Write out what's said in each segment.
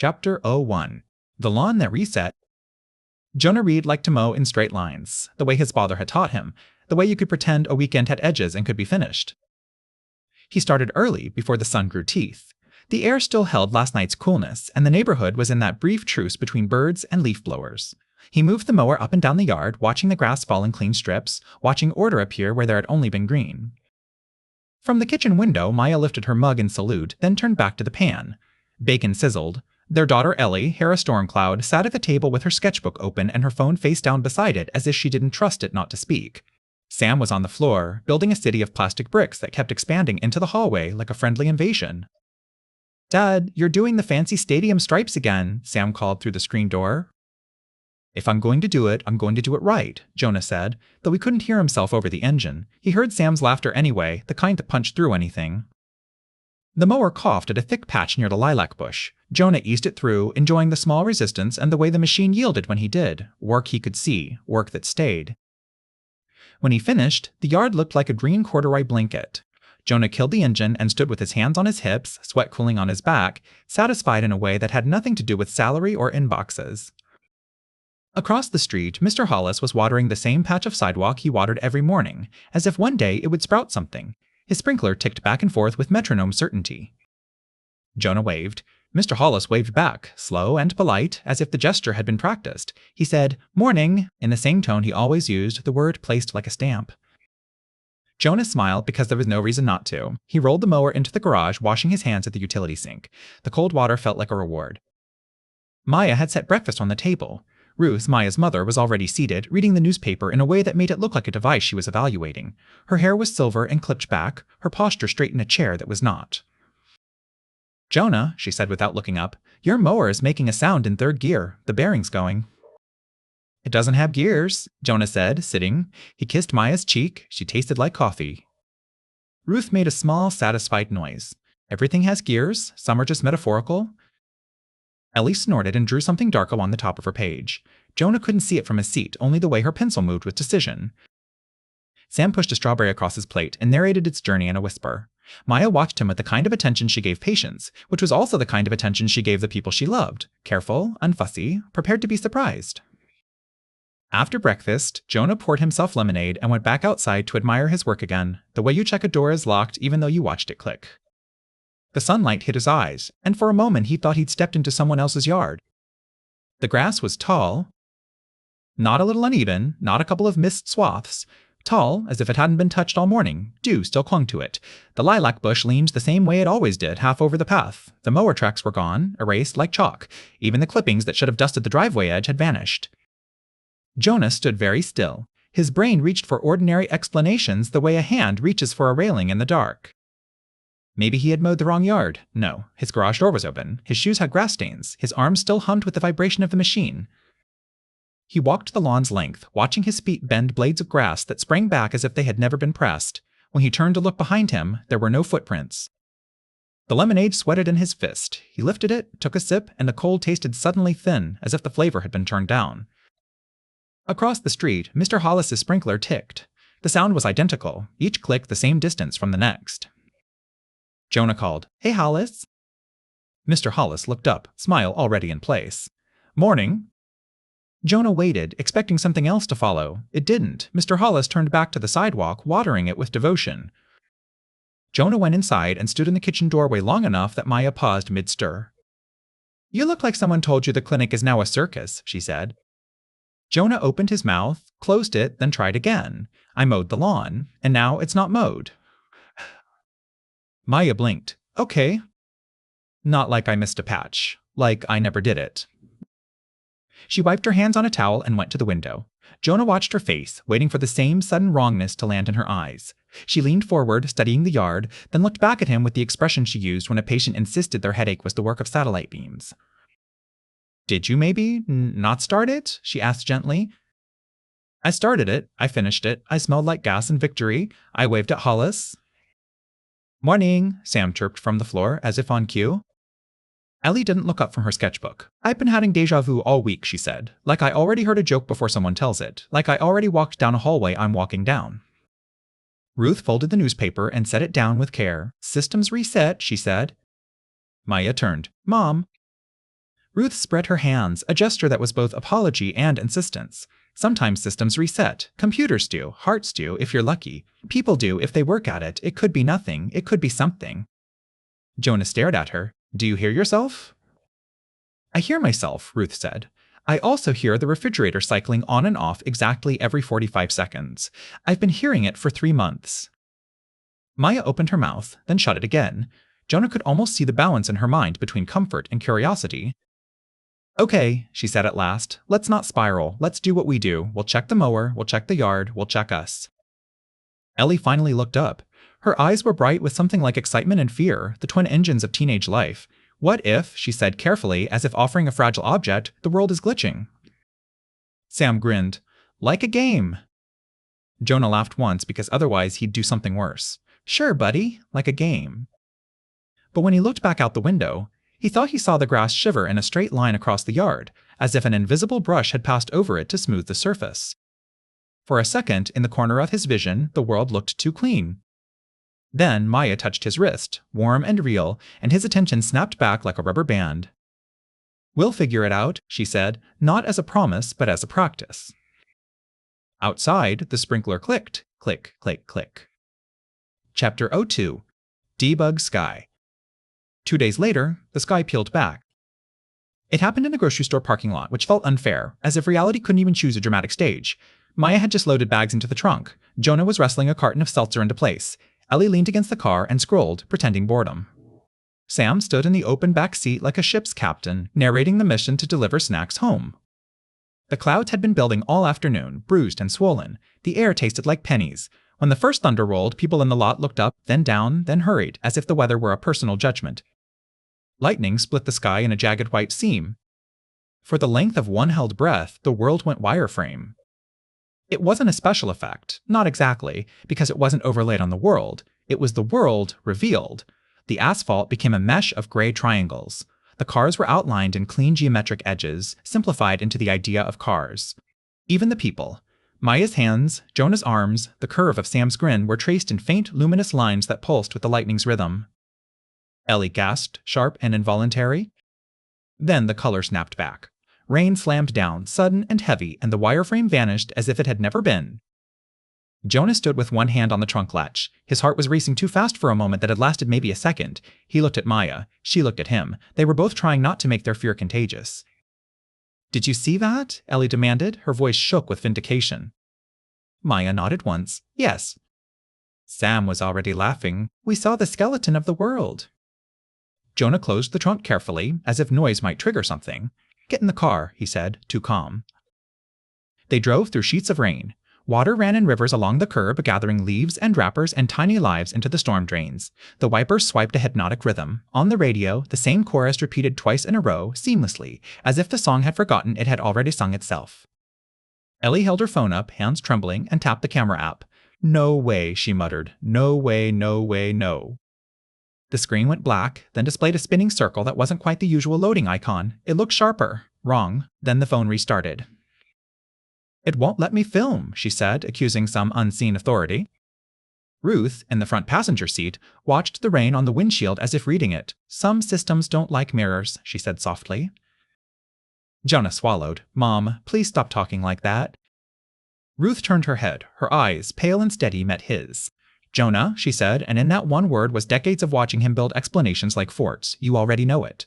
Chapter 01. The Lawn That Reset. Jonah Reed liked to mow in straight lines, the way his father had taught him, the way you could pretend a weekend had edges and could be finished. He started early, before the sun grew teeth. The air still held last night's coolness, and the neighborhood was in that brief truce between birds and leaf blowers. He moved the mower up and down the yard, watching the grass fall in clean strips, watching order appear where there had only been green. From the kitchen window, Maya lifted her mug in salute, then turned back to the pan. Bacon sizzled. Their daughter Ellie, hair a storm cloud, sat at the table with her sketchbook open and her phone face down beside it as if she didn't trust it not to speak. Sam was on the floor, building a city of plastic bricks that kept expanding into the hallway like a friendly invasion. "Dad, you're doing the fancy stadium stripes again," Sam called through the screen door. "If I'm going to do it, I'm going to do it right," Jonah said, though he couldn't hear himself over the engine. He heard Sam's laughter anyway, the kind that punched through anything. The mower coughed at a thick patch near the lilac bush. Jonah eased it through, enjoying the small resistance and the way the machine yielded when he did. Work he could see, work that stayed. When he finished, the yard looked like a green corduroy blanket. Jonah killed the engine and stood with his hands on his hips, sweat cooling on his back, satisfied in a way that had nothing to do with salary or inboxes. Across the street, Mr. Hollis was watering the same patch of sidewalk he watered every morning, as if one day it would sprout something. His sprinkler ticked back and forth with metronome certainty. Jonah waved. Mr. Hollis waved back, slow and polite, as if the gesture had been practiced. He said, "Morning," in the same tone he always used, the word placed like a stamp. Jonah smiled because there was no reason not to. He rolled the mower into the garage, washing his hands at the utility sink. The cold water felt like a reward. Maya had set breakfast on the table. Ruth, Maya's mother, was already seated, reading the newspaper in a way that made it look like a device she was evaluating. Her hair was silver and clipped back, her posture straight in a chair that was not. "Jonah," she said without looking up, "your mower is making a sound in third gear. The bearing's going." "It doesn't have gears," Jonah said, sitting. He kissed Maya's cheek. She tasted like coffee. Ruth made a small, satisfied noise. "Everything has gears. Some are just metaphorical." Ellie snorted and drew something dark along the top of her page. Jonah couldn't see it from his seat, only the way her pencil moved with decision. Sam pushed a strawberry across his plate and narrated its journey in a whisper. Maya watched him with the kind of attention she gave patients, which was also the kind of attention she gave the people she loved. Careful, unfussy, prepared to be surprised. After breakfast, Jonah poured himself lemonade and went back outside to admire his work again, the way you check a door is locked even though you watched it click. The sunlight hit his eyes, and for a moment he thought he'd stepped into someone else's yard. The grass was tall, not a little uneven, not a couple of missed swaths, tall as if it hadn't been touched all morning. Dew still clung to it. The lilac bush leaned the same way it always did, half over the path. The mower tracks were gone, erased like chalk. Even the clippings that should have dusted the driveway edge had vanished. Jonah stood very still. His brain reached for ordinary explanations the way a hand reaches for a railing in the dark. Maybe he had mowed the wrong yard. No, his garage door was open. His shoes had grass stains. His arms still hummed with the vibration of the machine. He walked the lawn's length, watching his feet bend blades of grass that sprang back as if they had never been pressed. When he turned to look behind him, there were no footprints. The lemonade sweated in his fist. He lifted it, took a sip, and the cold tasted suddenly thin, as if the flavor had been turned down. Across the street, Mr. Hollis's sprinkler ticked. The sound was identical, each click the same distance from the next. Jonah called, "Hey, Hollis." Mr. Hollis looked up, smile already in place. "Morning." Jonah waited, expecting something else to follow. It didn't. Mr. Hollis turned back to the sidewalk, watering it with devotion. Jonah went inside and stood in the kitchen doorway long enough that Maya paused mid-stir. "You look like someone told you the clinic is now a circus," she said. Jonah opened his mouth, closed it, then tried again. "I mowed the lawn, and now it's not mowed." Maya blinked. "Okay." "Not like I missed a patch. Like I never did it." She wiped her hands on a towel and went to the window. Jonah watched her face, waiting for the same sudden wrongness to land in her eyes. She leaned forward, studying the yard, then looked back at him with the expression she used when a patient insisted their headache was the work of satellite beams. "Did you maybe not start it?" she asked gently. "I started it. I finished it. I smelled like gas and victory. I waved at Hollis." "Morning," Sam chirped from the floor, as if on cue. Ellie didn't look up from her sketchbook. "I've been having déjà vu all week," she said. "Like I already heard a joke before someone tells it. Like I already walked down a hallway I'm walking down." Ruth folded the newspaper and set it down with care. "Systems reset," she said. Maya turned. "Mom." Ruth spread her hands, a gesture that was both apology and insistence. Sometimes systems reset. Computers do. Hearts do, if you're lucky. People do, if they work at it. It could be nothing. It could be something. Jonah stared at her. Do you hear yourself? I hear myself, Ruth said. I also hear the refrigerator cycling on and off exactly every 45 seconds. I've been hearing it for 3 months. Maya opened her mouth, then shut it again. Jonah could almost see the balance in her mind between comfort and curiosity. Okay, she said at last. Let's not spiral. Let's do what we do. We'll check the mower, we'll check the yard, we'll check us. Ellie finally looked up. Her eyes were bright with something like excitement and fear, the twin engines of teenage life. What if, she said carefully, as if offering a fragile object, the world is glitching? Sam grinned. Like a game. Jonah laughed once because otherwise he'd do something worse. Sure, buddy, like a game. But when he looked back out the window, he thought he saw the grass shiver in a straight line across the yard, as if an invisible brush had passed over it to smooth the surface. For a second, in the corner of his vision, the world looked too clean. Then Maya touched his wrist, warm and real, and his attention snapped back like a rubber band. We'll figure it out, she said, not as a promise, but as a practice. Outside, the sprinkler clicked. Click, click, click. Chapter 02. Debug Sky. 2 days later, the sky peeled back. It happened in a grocery store parking lot, which felt unfair, as if reality couldn't even choose a dramatic stage. Maya had just loaded bags into the trunk. Jonah was wrestling a carton of seltzer into place. Ellie leaned against the car and scrolled, pretending boredom. Sam stood in the open back seat like a ship's captain, narrating the mission to deliver snacks home. The clouds had been building all afternoon, bruised and swollen. The air tasted like pennies. When the first thunder rolled, people in the lot looked up, then down, then hurried, as if the weather were a personal judgment. Lightning split the sky in a jagged white seam. For the length of one held breath, the world went wireframe. It wasn't a special effect, not exactly, because it wasn't overlaid on the world. It was the world revealed. The asphalt became a mesh of gray triangles. The cars were outlined in clean geometric edges, simplified into the idea of cars. Even the people. Maya's hands, Jonah's arms, the curve of Sam's grin were traced in faint, luminous lines that pulsed with the lightning's rhythm. Ellie gasped, sharp and involuntary. Then the color snapped back. Rain slammed down, sudden and heavy, and the wireframe vanished as if it had never been. Jonah stood with one hand on the trunk latch. His heart was racing too fast for a moment that had lasted maybe a second. He looked at Maya. She looked at him. They were both trying not to make their fear contagious. Did you see that? Ellie demanded. Her voice shook with vindication. Maya nodded once. Yes. Sam was already laughing. We saw the skeleton of the world. Jonah closed the trunk carefully, as if noise might trigger something. Get in the car, he said, too calm. They drove through sheets of rain. Water ran in rivers along the curb, gathering leaves and wrappers and tiny lives into the storm drains. The wipers swiped a hypnotic rhythm. On the radio, the same chorus repeated twice in a row, seamlessly, as if the song had forgotten it had already sung itself. Ellie held her phone up, hands trembling, and tapped the camera app. No way, she muttered. No way, no way, no. The screen went black, then displayed a spinning circle that wasn't quite the usual loading icon. It looked sharper. Wrong. Then the phone restarted. It won't let me film, she said, accusing some unseen authority. Ruth, in the front passenger seat, watched the rain on the windshield as if reading it. Some systems don't like mirrors, she said softly. Jonah swallowed. Mom, please stop talking like that. Ruth turned her head. Her eyes, pale and steady, met his. Jonah, she said, and in that one word was decades of watching him build explanations like forts. You already know it.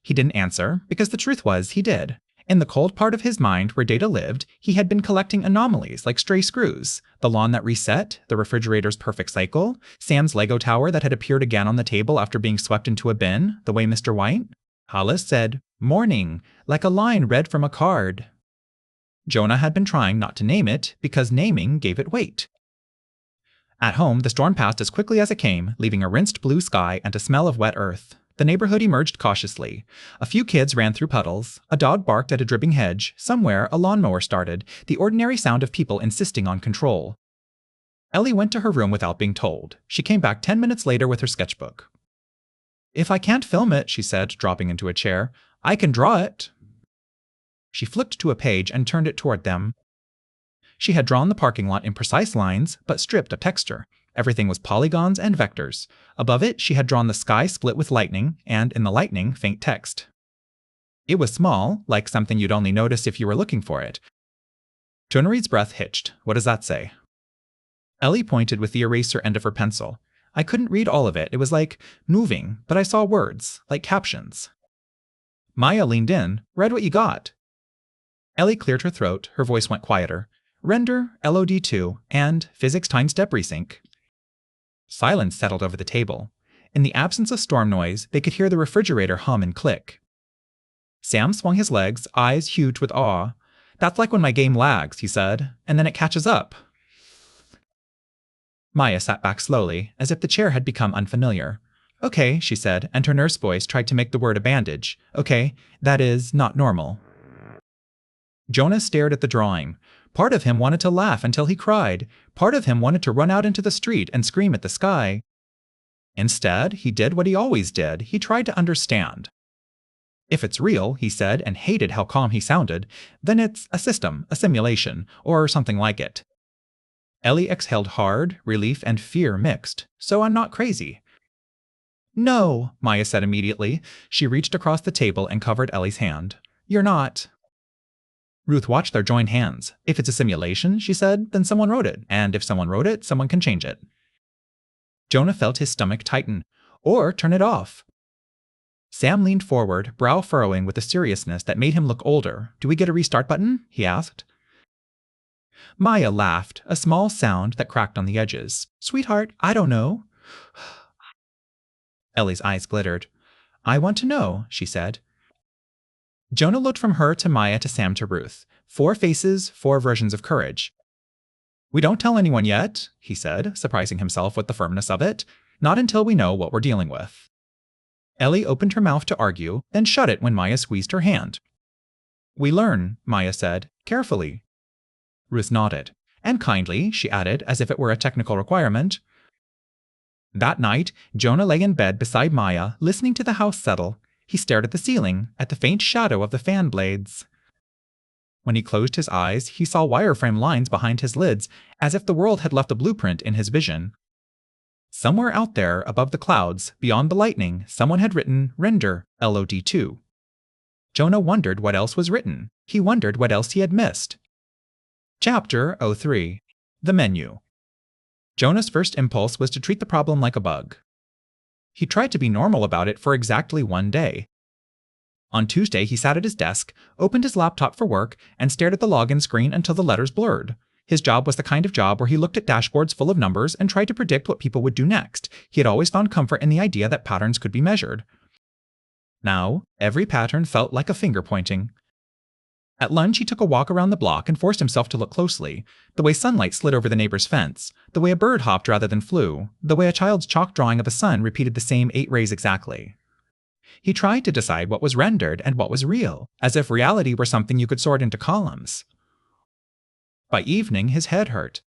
He didn't answer, because the truth was he did. In the cold part of his mind where Data lived, he had been collecting anomalies like stray screws. The lawn that reset, the refrigerator's perfect cycle, Sam's Lego tower that had appeared again on the table after being swept into a bin, the way Mr. White. Hollis said, morning, like a line read from a card. Jonah had been trying not to name it, because naming gave it weight. At home, the storm passed as quickly as it came, leaving a rinsed blue sky and a smell of wet earth. The neighborhood emerged cautiously. A few kids ran through puddles. A dog barked at a dripping hedge. Somewhere, a lawnmower started, the ordinary sound of people insisting on control. Ellie went to her room without being told. She came back 10 minutes later with her sketchbook. If I can't film it, she said, dropping into a chair, I can draw it. She flicked to a page and turned it toward them. She had drawn the parking lot in precise lines, but stripped of texture. Everything was polygons and vectors. Above it, she had drawn the sky split with lightning, and in the lightning, faint text. It was small, like something you'd only notice if you were looking for it. Jonah Reed's breath hitched. What does that say? Ellie pointed with the eraser end of her pencil. I couldn't read all of it. It was like moving, but I saw words, like captions. Maya leaned in. Read what you got. Ellie cleared her throat. Her voice went quieter. Render, LOD2, and physics times debris sink. Silence settled over the table. In the absence of storm noise, they could hear the refrigerator hum and click. Sam swung his legs, eyes huge with awe. That's like when my game lags, he said, and then it catches up. Maya sat back slowly, as if the chair had become unfamiliar. Okay, she said, and her nurse voice tried to make the word a bandage. Okay, that is not normal. Jonah stared at the drawing. Part of him wanted to laugh until he cried. Part of him wanted to run out into the street and scream at the sky. Instead, he did what he always did. He tried to understand. If it's real, he said, and hated how calm he sounded, then it's a system, a simulation, or something like it. Ellie exhaled hard, relief and fear mixed. So I'm not crazy. No, Maya said immediately. She reached across the table and covered Ellie's hand. You're not. Ruth watched their joined hands. If it's a simulation, she said, then someone wrote it. And if someone wrote it, someone can change it. Jonah felt his stomach tighten. Or turn it off. Sam leaned forward, brow furrowing with a seriousness that made him look older. Do we get a restart button? He asked. Maya laughed, a small sound that cracked on the edges. Sweetheart, I don't know. Ellie's eyes glittered. I want to know, she said. Jonah looked from her to Maya to Sam to Ruth. 4 faces, 4 versions of courage. We don't tell anyone yet, he said, surprising himself with the firmness of it. Not until we know what we're dealing with. Ellie opened her mouth to argue, then shut it when Maya squeezed her hand. We learn, Maya said, carefully. Ruth nodded. And kindly, she added, as if it were a technical requirement. That night, Jonah lay in bed beside Maya, listening to the house settle. He stared at the ceiling, at the faint shadow of the fan blades. When he closed his eyes, he saw wireframe lines behind his lids, as if the world had left a blueprint in his vision. Somewhere out there, above the clouds, beyond the lightning, someone had written, Render, LOD2. Jonah wondered what else was written. He wondered what else he had missed. Chapter 03. The Menu. Jonah's first impulse was to treat the problem like a bug. He tried to be normal about it for exactly 1 day. On Tuesday, he sat at his desk, opened his laptop for work, and stared at the login screen until the letters blurred. His job was the kind of job where he looked at dashboards full of numbers and tried to predict what people would do next. He had always found comfort in the idea that patterns could be measured. Now, every pattern felt like a finger pointing. At lunch, he took a walk around the block and forced himself to look closely. The way sunlight slid over the neighbor's fence, the way a bird hopped rather than flew, the way a child's chalk drawing of a sun repeated the same 8 rays exactly. He tried to decide what was rendered and what was real, as if reality were something you could sort into columns. By evening, his head hurt.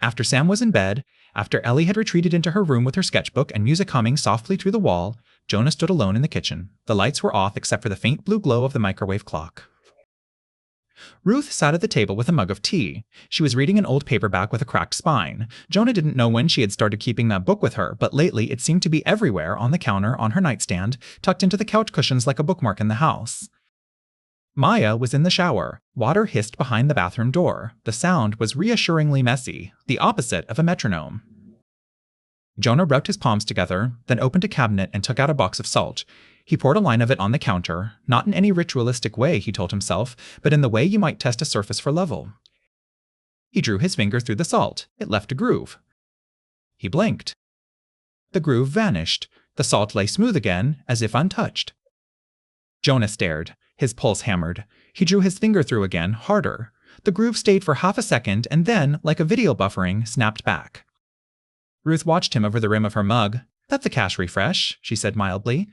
After Sam was in bed, after Ellie had retreated into her room with her sketchbook and music humming softly through the wall, Jonah stood alone in the kitchen. The lights were off except for the faint blue glow of the microwave clock. Ruth sat at the table with a mug of tea. She was reading an old paperback with a cracked spine. Jonah didn't know when she had started keeping that book with her, but lately it seemed to be everywhere, on the counter, on her nightstand, tucked into the couch cushions like a bookmark in the house. Maya was in the shower. Water hissed behind the bathroom door. The sound was reassuringly messy, the opposite of a metronome. Jonah rubbed his palms together, then opened a cabinet and took out a box of salt. He poured a line of it on the counter, not in any ritualistic way, he told himself, but in the way you might test a surface for level. He drew his finger through the salt. It left a groove. He blinked. The groove vanished. The salt lay smooth again, as if untouched. Jonah stared. His pulse hammered. He drew his finger through again, harder. The groove stayed for half a second and then, like a video buffering, snapped back. Ruth watched him over the rim of her mug. That's a cache refresh, she said mildly.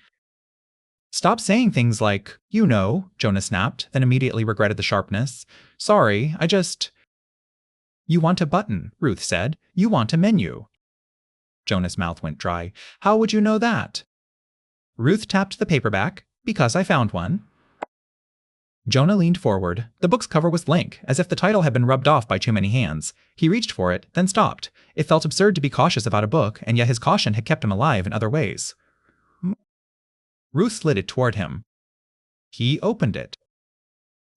Stop saying things like, you know, Jonah snapped, then immediately regretted the sharpness. Sorry, I just... You want a button, Ruth said. You want a menu. Jonah's mouth went dry. How would you know that? Ruth tapped the paperback. Because I found one. Jonah leaned forward. The book's cover was blank, as if the title had been rubbed off by too many hands. He reached for it, then stopped. It felt absurd to be cautious about a book, and yet his caution had kept him alive in other ways. Ruth slid it toward him. He opened it.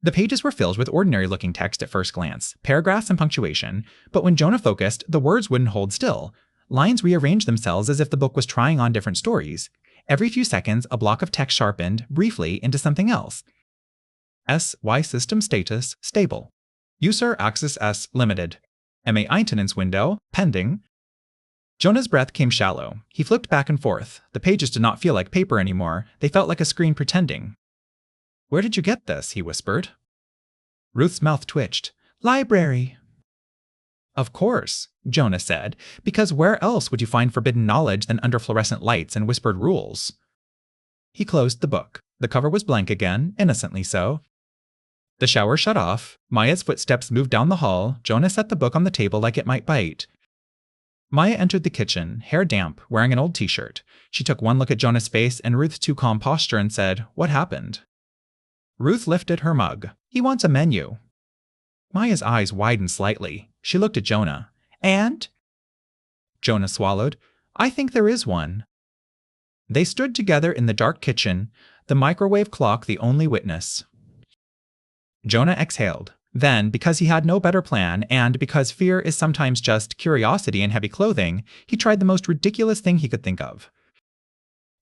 The pages were filled with ordinary-looking text at first glance, paragraphs and punctuation, but when Jonah focused, the words wouldn't hold still. Lines rearranged themselves as if the book was trying on different stories. Every few seconds, a block of text sharpened, briefly, into something else. SY system status, stable. User access S limited. MA maintenance window, pending. Jonah's breath came shallow. He flipped back and forth. The pages did not feel like paper anymore. They felt like a screen pretending. "Where did you get this?" he whispered. Ruth's mouth twitched. "Library." "Of course," Jonah said, "because where else would you find forbidden knowledge than under fluorescent lights and whispered rules?" He closed the book. The cover was blank again, innocently so. The shower shut off. Maya's footsteps moved down the hall. Jonah set the book on the table like it might bite. Maya entered the kitchen, hair damp, wearing an old t-shirt. She took one look at Jonah's face and Ruth's too calm posture and said, "What happened?" Ruth lifted her mug. "He wants a menu." Maya's eyes widened slightly. She looked at Jonah. "And?" Jonah swallowed. "I think there is one." They stood together in the dark kitchen, the microwave clock the only witness. Jonah exhaled. Then, because he had no better plan, and because fear is sometimes just curiosity in heavy clothing, he tried the most ridiculous thing he could think of.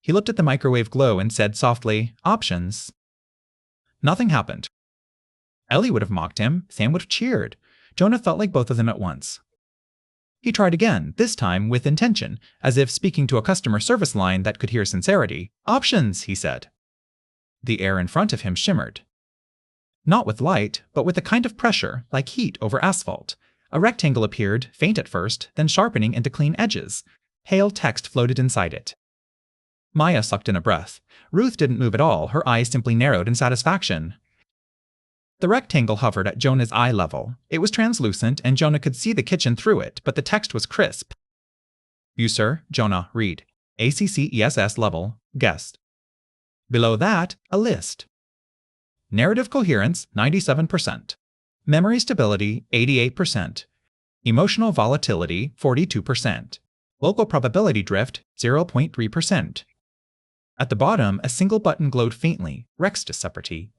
He looked at the microwave glow and said softly, "Options." Nothing happened. Ellie would have mocked him. Sam would have cheered. Jonah felt like both of them at once. He tried again, this time with intention, as if speaking to a customer service line that could hear sincerity. "Options," he said. The air in front of him shimmered. Not with light, but with a kind of pressure, like heat over asphalt. A rectangle appeared, faint at first, then sharpening into clean edges. Pale text floated inside it. Maya sucked in a breath. Ruth didn't move at all, her eyes simply narrowed in satisfaction. The rectangle hovered at Jonah's eye level. It was translucent, and Jonah could see the kitchen through it, but the text was crisp. User, Jonah, read. ACCESS level, guest. Below that, a list. Narrative coherence, 97%. Memory stability, 88%. Emotional volatility, 42%. Local probability drift, 0.3%. At the bottom, a single button glowed faintly, Rex Separati.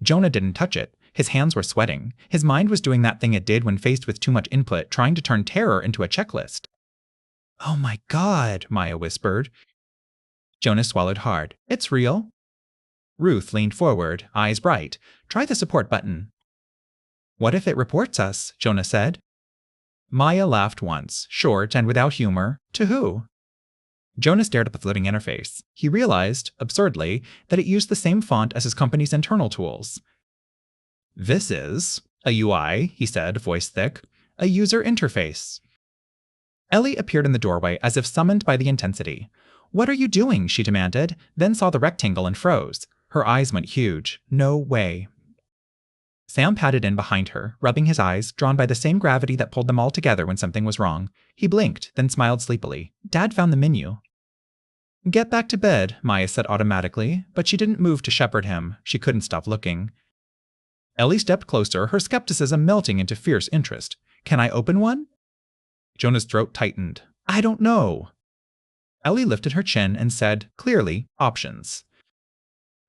Jonah didn't touch it. His hands were sweating. His mind was doing that thing it did when faced with too much input, trying to turn terror into a checklist. "Oh my God," Maya whispered. Jonah swallowed hard. "It's real." Ruth leaned forward, eyes bright. "Try the support button." "What if it reports us?" Jonah said. Maya laughed once, short and without humor. "To who?" Jonah stared at the floating interface. He realized, absurdly, that it used the same font as his company's internal tools. "This is a UI," he said, voice thick. "A user interface." Ellie appeared in the doorway as if summoned by the intensity. "What are you doing?" she demanded, then saw the rectangle and froze. Her eyes went huge. "No way." Sam padded in behind her, rubbing his eyes, drawn by the same gravity that pulled them all together when something was wrong. He blinked, then smiled sleepily. "Dad found the menu." "Get back to bed," Maya said automatically, but she didn't move to shepherd him. She couldn't stop looking. Ellie stepped closer, her skepticism melting into fierce interest. "Can I open one?" Jonah's throat tightened. "I don't know." Ellie lifted her chin and said, clearly, "Options."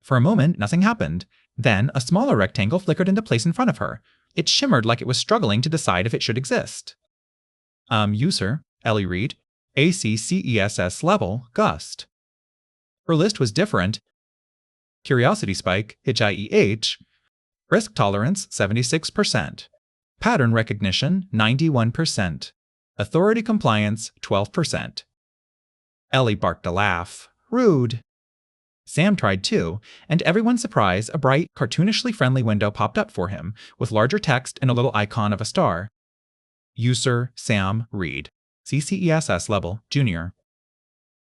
For a moment, nothing happened. Then, a smaller rectangle flickered into place in front of her. It shimmered like it was struggling to decide if it should exist. User, Ellie read. ACCESS level, gust. Her list was different. Curiosity spike, HIEH. Risk tolerance, 76%. Pattern recognition, 91%. Authority compliance, 12%. Ellie barked a laugh. "Rude." Sam tried too, and to everyone's surprise, a bright, cartoonishly friendly window popped up for him, with larger text and a little icon of a star. User, Sam, read. CCESS level, junior.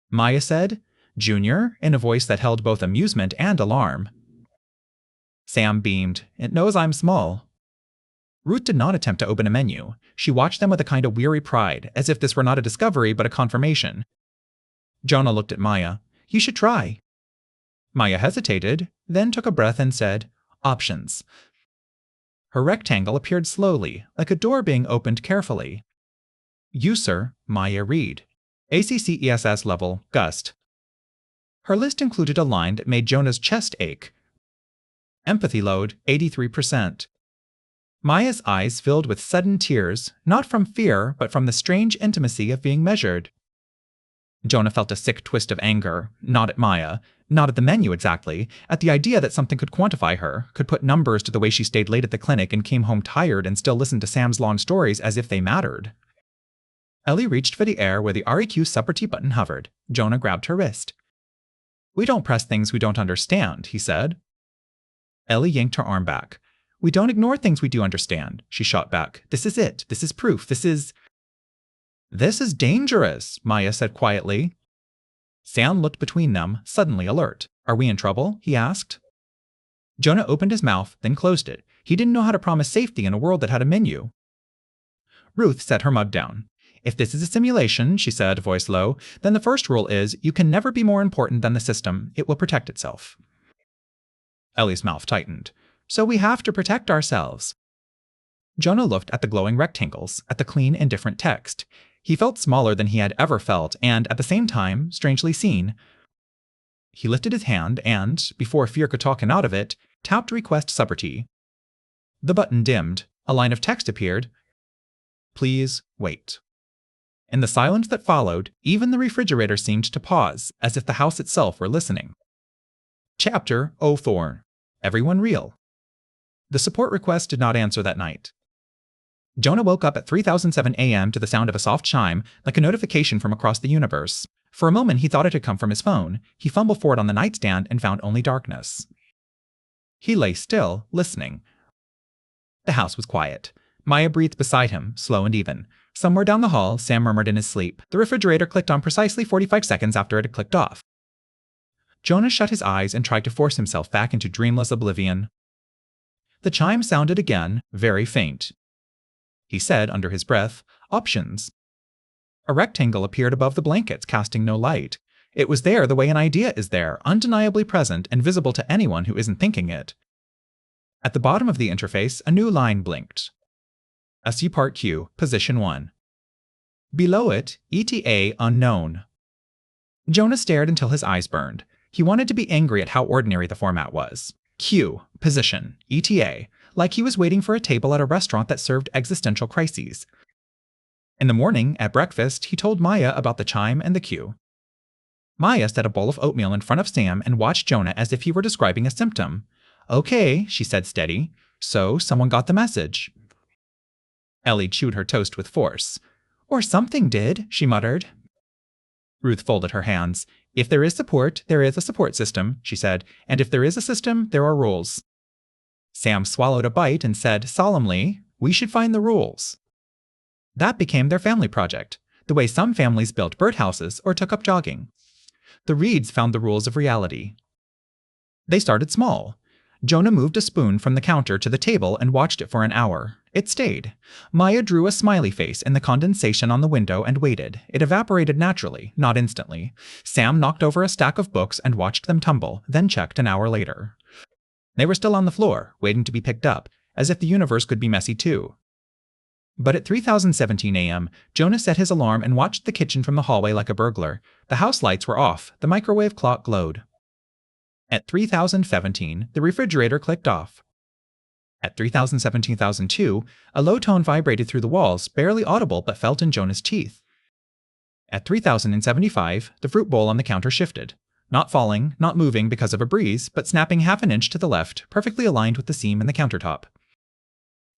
Maya said, "Junior," in a voice that held both amusement and alarm. Sam beamed. "It knows I'm small." Ruth did not attempt to open a menu. She watched them with a kind of weary pride, as if this were not a discovery but a confirmation. Jonah looked at Maya. "You should try." Maya hesitated, then took a breath and said, "Options." Her rectangle appeared slowly, like a door being opened carefully. User, Maya read. ACCESS level, gust. Her list included a line that made Jonah's chest ache. Empathy load, 83%. Maya's eyes filled with sudden tears, not from fear, but from the strange intimacy of being measured. Jonah felt a sick twist of anger, not at Maya, not at the menu exactly, at the idea that something could quantify her, could put numbers to the way she stayed late at the clinic and came home tired and still listened to Sam's long stories as if they mattered. Ellie reached for the air where the REQ subparty button hovered. Jonah grabbed her wrist. "We don't press things we don't understand," he said. Ellie yanked her arm back. "We don't ignore things we do understand," she shot back. "This is it. This is proof. This is dangerous," Maya said quietly. Sam looked between them, suddenly alert. "Are we in trouble?" he asked. Jonah opened his mouth, then closed it. He didn't know how to promise safety in a world that had a menu. Ruth set her mug down. "If this is a simulation," she said, voice low, "then the first rule is you can never be more important than the system. It will protect itself." Ellie's mouth tightened. "So we have to protect ourselves." Jonah looked at the glowing rectangles, at the clean, indifferent text. He felt smaller than he had ever felt, and, at the same time, strangely seen. He lifted his hand and, before fear could talk him out of it, tapped Request Subparty. The button dimmed. A line of text appeared. "Please wait." In the silence that followed, even the refrigerator seemed to pause, as if the house itself were listening. Chapter 04. Everyone Real. The support request did not answer that night. Jonah woke up at 3007 a.m. to the sound of a soft chime, like a notification from across the universe. For a moment he thought it had come from his phone. He fumbled for it on the nightstand and found only darkness. He lay still, listening. The house was quiet. Maya breathed beside him, slow and even. Somewhere down the hall, Sam murmured in his sleep. The refrigerator clicked on precisely 45 seconds after it had clicked off. Jonah shut his eyes and tried to force himself back into dreamless oblivion. The chime sounded again, very faint. He said, under his breath, "Options." A rectangle appeared above the blankets, casting no light. It was there the way an idea is there, undeniably present and visible to anyone who isn't thinking it. At the bottom of the interface, a new line blinked. SU Part Q, Position 1. Below it, ETA Unknown. Jonah stared until his eyes burned. He wanted to be angry at how ordinary the format was. Q, Position, ETA, like he was waiting for a table at a restaurant that served existential crises. In the morning, at breakfast, he told Maya about the chime and the Q. Maya set a bowl of oatmeal in front of Sam and watched Jonah as if he were describing a symptom. "Okay," she said steady. "So, someone got the message." Ellie chewed her toast with force. "Or something did," she muttered. Ruth folded her hands. "If there is support, there is a support system," she said, "and if there is a system, there are rules." Sam swallowed a bite and said solemnly, "We should find the rules." That became their family project, the way some families built birdhouses or took up jogging. The Reeds found the rules of reality. They started small. Jonah moved a spoon from the counter to the table and watched it for an hour. It stayed. Maya drew a smiley face in the condensation on the window and waited. It evaporated naturally, not instantly. Sam knocked over a stack of books and watched them tumble, then checked an hour later. They were still on the floor, waiting to be picked up, as if the universe could be messy too. But at 3017 a.m., Jonah set his alarm and watched the kitchen from the hallway like a burglar. The house lights were off. The microwave clock glowed. At 3017, the refrigerator clicked off. At 3017,002, a low tone vibrated through the walls, barely audible but felt in Jonah's teeth. At 3075, the fruit bowl on the counter shifted. Not falling, not moving because of a breeze, but snapping half an inch to the left, perfectly aligned with the seam in the countertop.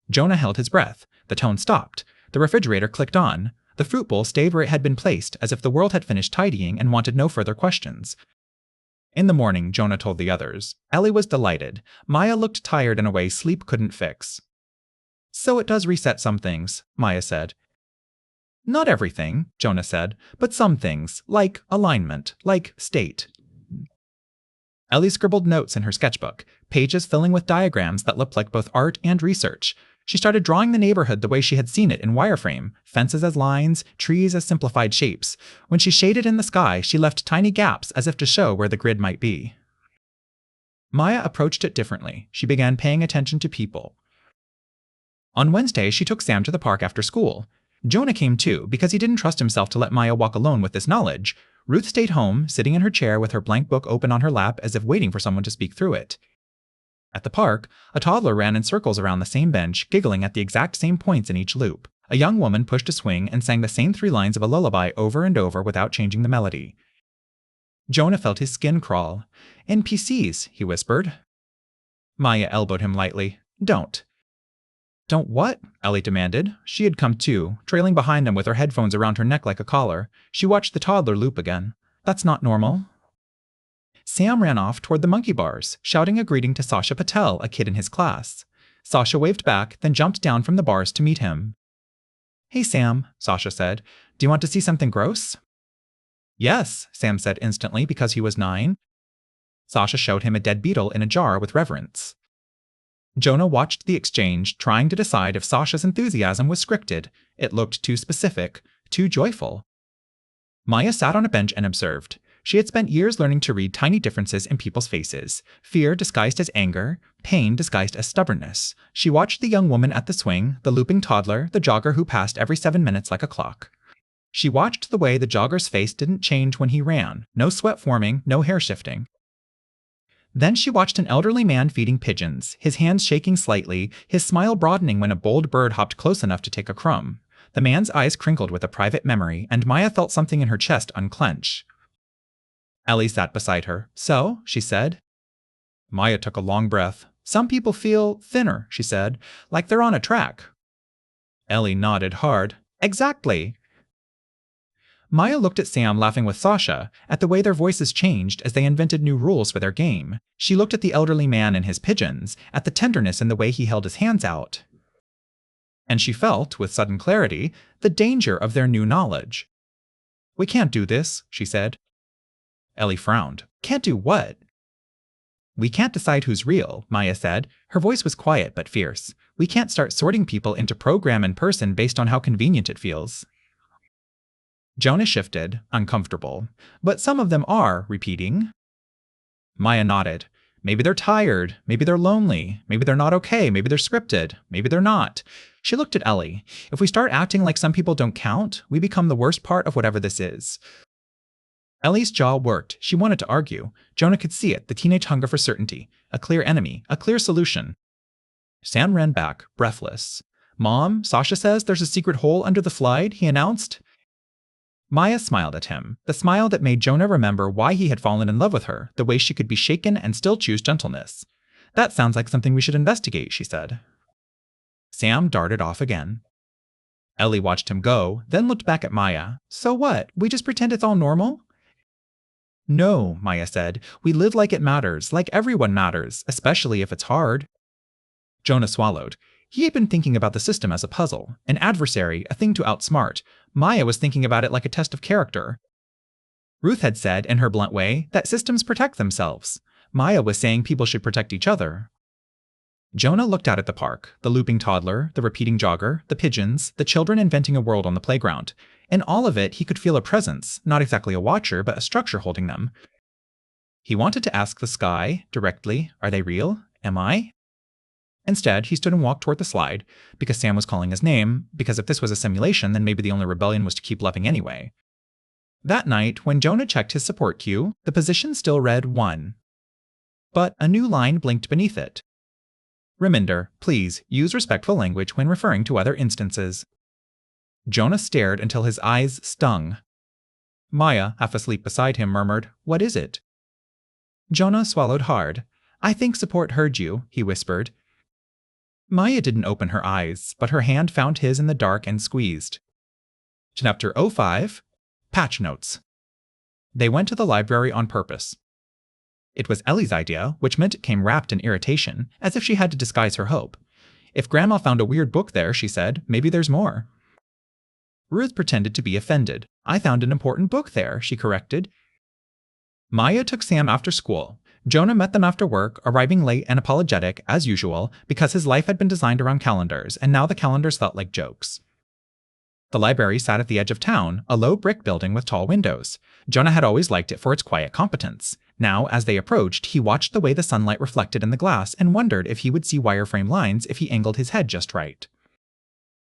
Jonah held his breath. The tone stopped. The refrigerator clicked on. The fruit bowl stayed where it had been placed, as if the world had finished tidying and wanted no further questions. In the morning, Jonah told the others. Ellie was delighted. Maya looked tired in a way sleep couldn't fix. "So it does reset some things," Maya said. "Not everything," Jonah said, "but some things, like alignment, like state." Ellie scribbled notes in her sketchbook, pages filling with diagrams that looked like both art and research. She started drawing the neighborhood the way she had seen it in wireframe, fences as lines, trees as simplified shapes. When she shaded in the sky, she left tiny gaps as if to show where the grid might be. Maya approached it differently. She began paying attention to people. On Wednesday, she took Sam to the park after school. Jonah came too, because he didn't trust himself to let Maya walk alone with this knowledge. Ruth stayed home, sitting in her chair with her blank book open on her lap as if waiting for someone to speak through it. At the park, a toddler ran in circles around the same bench, giggling at the exact same points in each loop. A young woman pushed a swing and sang the same 3 lines of a lullaby over and over without changing the melody. Jonah felt his skin crawl. "NPCs," he whispered. Maya elbowed him lightly. "Don't." "Don't what?" Ellie demanded. She had come too, trailing behind them with her headphones around her neck like a collar. She watched the toddler loop again. "That's not normal." Sam ran off toward the monkey bars, shouting a greeting to Sasha Patel, a kid in his class. Sasha waved back, then jumped down from the bars to meet him. "Hey, Sam," Sasha said. "Do you want to see something gross?" "Yes," Sam said instantly because he was 9. Sasha showed him a dead beetle in a jar with reverence. Jonah watched the exchange, trying to decide if Sasha's enthusiasm was scripted. It looked too specific, too joyful. Maya sat on a bench and observed. She had spent years learning to read tiny differences in people's faces, fear disguised as anger, pain disguised as stubbornness. She watched the young woman at the swing, the looping toddler, the jogger who passed every 7 minutes like a clock. She watched the way the jogger's face didn't change when he ran, no sweat forming, no hair shifting. Then she watched an elderly man feeding pigeons, his hands shaking slightly, his smile broadening when a bold bird hopped close enough to take a crumb. The man's eyes crinkled with a private memory, and Maya felt something in her chest unclench. Ellie sat beside her. "So?" she said. Maya took a long breath. "Some people feel thinner," she said, "like they're on a track." Ellie nodded hard. "Exactly." Maya looked at Sam laughing with Sasha, at the way their voices changed as they invented new rules for their game. She looked at the elderly man and his pigeons, at the tenderness in the way he held his hands out. And she felt, with sudden clarity, the danger of their new knowledge. "We can't do this," she said. Ellie frowned. "Can't do what?" "We can't decide who's real," Maya said. Her voice was quiet but fierce. "We can't start sorting people into program and person based on how convenient it feels." Jonah shifted, uncomfortable. "But some of them are repeating." Maya nodded. "Maybe they're tired. Maybe they're lonely. Maybe they're not okay. Maybe they're scripted. Maybe they're not." She looked at Ellie. "If we start acting like some people don't count, we become the worst part of whatever this is." Ellie's jaw worked. She wanted to argue. Jonah could see it, the teenage hunger for certainty. A clear enemy. A clear solution. Sam ran back, breathless. "Mom, Sasha says there's a secret hole under the slide," he announced. Maya smiled at him, the smile that made Jonah remember why he had fallen in love with her, the way she could be shaken and still choose gentleness. "That sounds like something we should investigate," she said. Sam darted off again. Ellie watched him go, then looked back at Maya. "So what? We just pretend it's all normal?" "No," Maya said. "We live like it matters, like everyone matters, especially if it's hard." Jonah swallowed. He had been thinking about the system as a puzzle, an adversary, a thing to outsmart. Maya was thinking about it like a test of character. Ruth had said, in her blunt way, that systems protect themselves. Maya was saying people should protect each other. Jonah looked out at the park, the looping toddler, the repeating jogger, the pigeons, the children inventing a world on the playground. In all of it, he could feel a presence, not exactly a watcher, but a structure holding them. He wanted to ask the sky, directly, "Are they real? Am I?" Instead, he stood and walked toward the slide, because Sam was calling his name, because if this was a simulation, then maybe the only rebellion was to keep loving anyway. That night, when Jonah checked his support queue, the position still read 1. But a new line blinked beneath it. "Reminder, please use respectful language when referring to other instances." Jonah stared until his eyes stung. Maya, half asleep beside him, murmured, "What is it?" Jonah swallowed hard. "I think support heard you," he whispered. Maya didn't open her eyes, but her hand found his in the dark and squeezed. Chapter 05. Patch Notes. They went to the library on purpose. It was Ellie's idea, which meant it came wrapped in irritation, as if she had to disguise her hope. "If Grandma found a weird book there," she said, "maybe there's more." Ruth pretended to be offended. "I found an important book there," she corrected. Maya took Sam after school. Jonah met them after work, arriving late and apologetic, as usual, because his life had been designed around calendars, and now the calendars felt like jokes. The library sat at the edge of town, a low brick building with tall windows. Jonah had always liked it for its quiet competence. Now, as they approached, he watched the way the sunlight reflected in the glass and wondered if he would see wireframe lines if he angled his head just right.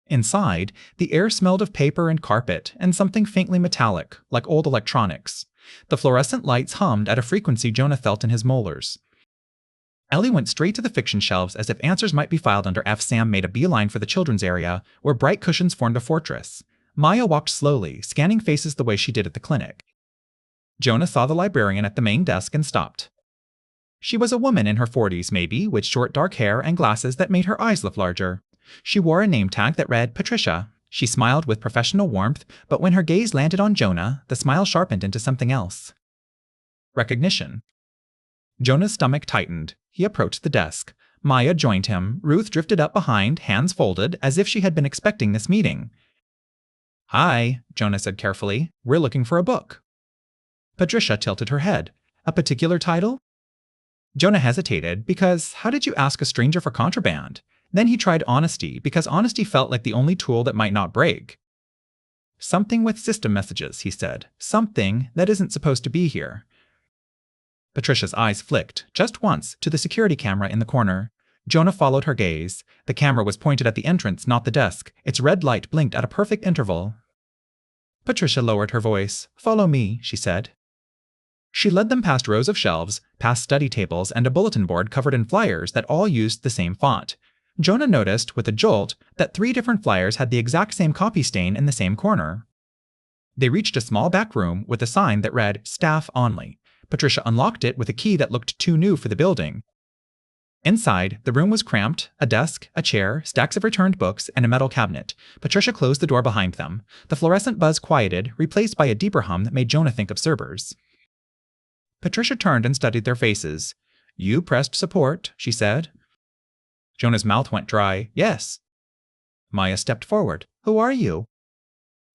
Inside, the air smelled of paper and carpet, and something faintly metallic, like old electronics. The fluorescent lights hummed at a frequency Jonah felt in his molars. Ellie went straight to the fiction shelves as if answers might be filed under F. Sam made a beeline for the children's area, where bright cushions formed a fortress. Maya walked slowly, scanning faces the way she did at the clinic. Jonah saw the librarian at the main desk and stopped. She was a woman in her 40s maybe, with short dark hair and glasses that made her eyes look larger. She wore a name tag that read Patricia. She smiled with professional warmth, but when her gaze landed on Jonah, the smile sharpened into something else. Recognition. Jonah's stomach tightened. He approached the desk. Maya joined him. Ruth drifted up behind, hands folded, as if she had been expecting this meeting. "Hi," Jonah said carefully. "We're looking for a book." Patricia tilted her head. "A particular title?" Jonah hesitated, because how did you ask a stranger for contraband? Then he tried honesty, because honesty felt like the only tool that might not break. "Something with system messages," he said. "Something that isn't supposed to be here." Patricia's eyes flicked, just once, to the security camera in the corner. Jonah followed her gaze. The camera was pointed at the entrance, not the desk. Its red light blinked at a perfect interval. Patricia lowered her voice. "Follow me," she said. She led them past rows of shelves, past study tables, and a bulletin board covered in flyers that all used the same font. Jonah noticed, with a jolt, that 3 different flyers had the exact same copy stain in the same corner. They reached a small back room with a sign that read, "Staff Only." Patricia unlocked it with a key that looked too new for the building. Inside, the room was cramped, a desk, a chair, stacks of returned books, and a metal cabinet. Patricia closed the door behind them. The fluorescent buzz quieted, replaced by a deeper hum that made Jonah think of Cerberus. Patricia turned and studied their faces. "You pressed support," she said. Jonah's mouth went dry. "Yes." Maya stepped forward. "Who are you?"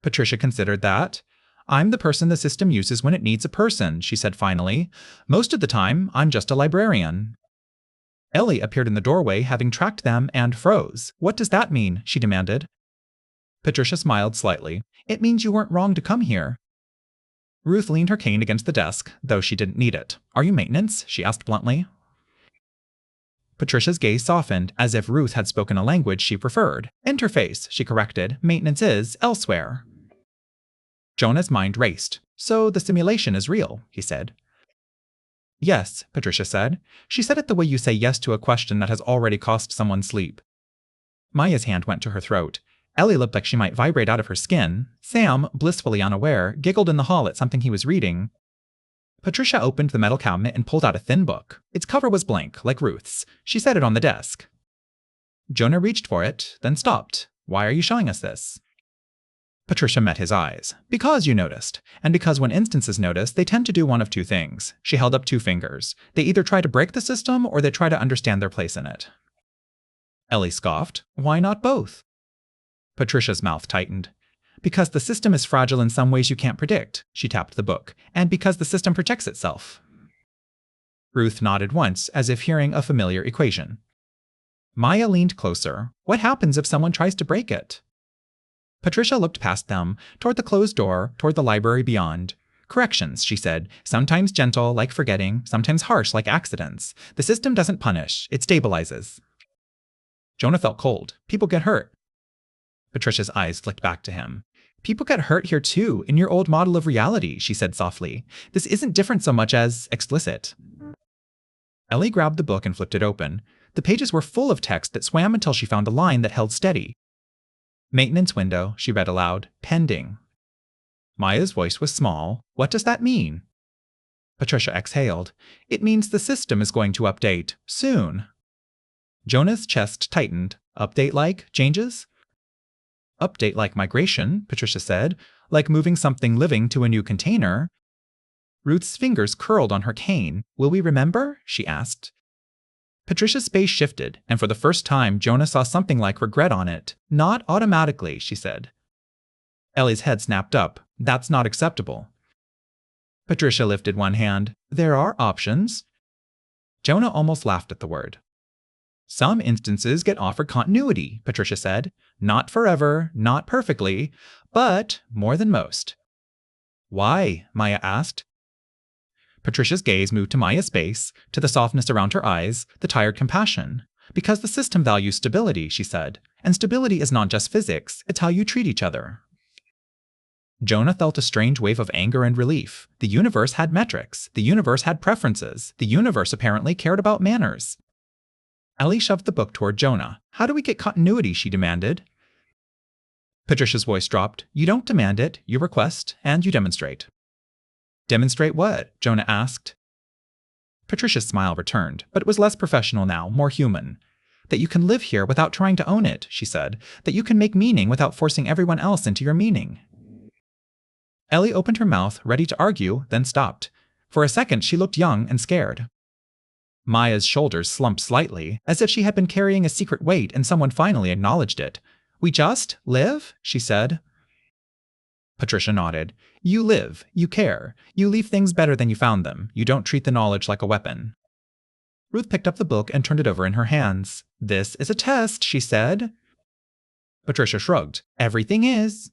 Patricia considered that. "I'm the person the system uses when it needs a person," she said finally. "Most of the time, I'm just a librarian." Ellie appeared in the doorway, having tracked them, and froze. "What does that mean?" she demanded. Patricia smiled slightly. "It means you weren't wrong to come here." Ruth leaned her cane against the desk, though she didn't need it. "Are you maintenance?" she asked bluntly. Patricia's gaze softened, as if Ruth had spoken a language she preferred. "Interface," she corrected. "Maintenance is elsewhere." Jonah's mind raced. "So the simulation is real," he said. "Yes," Patricia said. She said it the way you say yes to a question that has already cost someone sleep. Maya's hand went to her throat. Ellie looked like she might vibrate out of her skin. Sam, blissfully unaware, giggled in the hall at something he was reading. Patricia opened the metal cabinet and pulled out a thin book. Its cover was blank, like Ruth's. She set it on the desk. Jonah reached for it, then stopped. "Why are you showing us this?" Patricia met his eyes. "Because you noticed. And because when instances notice, they tend to do one of 2 things." She held up 2 fingers. "They either try to break the system, or they try to understand their place in it." Ellie scoffed. "Why not both?" Patricia's mouth tightened. "Because the system is fragile in some ways you can't predict," she tapped the book, "and because the system protects itself." Ruth nodded once, as if hearing a familiar equation. Maya leaned closer. "What happens if someone tries to break it?" Patricia looked past them, toward the closed door, toward the library beyond. "Corrections," she said, "sometimes gentle, like forgetting, sometimes harsh, like accidents. The system doesn't punish, it stabilizes." Jonah felt cold. "People get hurt." Patricia's eyes flicked back to him. "People get hurt here too, in your old model of reality," she said softly. "This isn't different so much as explicit." Ellie grabbed the book and flipped it open. The pages were full of text that swam until she found a line that held steady. "Maintenance window," she read aloud. "Pending." Maya's voice was small. "What does that mean?" Patricia exhaled. "It means the system is going to update. Soon." Jonah's chest tightened. "Update like changes?" "Update like migration," Patricia said. "Like moving something living to a new container." Ruth's fingers curled on her cane. "Will we remember?" she asked. Patricia's face shifted, and for the first time, Jonah saw something like regret on it. "Not automatically," she said. Ellie's head snapped up. "That's not acceptable." Patricia lifted one hand. "There are options." Jonah almost laughed at the word. "Some instances get offered continuity," Patricia said. "Not forever, not perfectly, but more than most." "Why?" Maya asked. Patricia's gaze moved to Maya's face, to the softness around her eyes, the tired compassion. "Because the system values stability," she said. "And stability is not just physics, it's how you treat each other." Jonah felt a strange wave of anger and relief. The universe had metrics. The universe had preferences. The universe apparently cared about manners. Ellie shoved the book toward Jonah. How do we get continuity? She demanded. Patricia's voice dropped. You don't demand it, you request, and you demonstrate. Demonstrate what? Jonah asked. Patricia's smile returned, but it was less professional now, more human. That you can live here without trying to own it, she said. That you can make meaning without forcing everyone else into your meaning. Ellie opened her mouth, ready to argue, then stopped. For a second, she looked young and scared. Maya's shoulders slumped slightly, as if she had been carrying a secret weight and someone finally acknowledged it. We just live? She said. Patricia nodded. You live. You care. You leave things better than you found them. You don't treat the knowledge like a weapon. Ruth picked up the book and turned it over in her hands. This is a test, she said. Patricia shrugged. Everything is.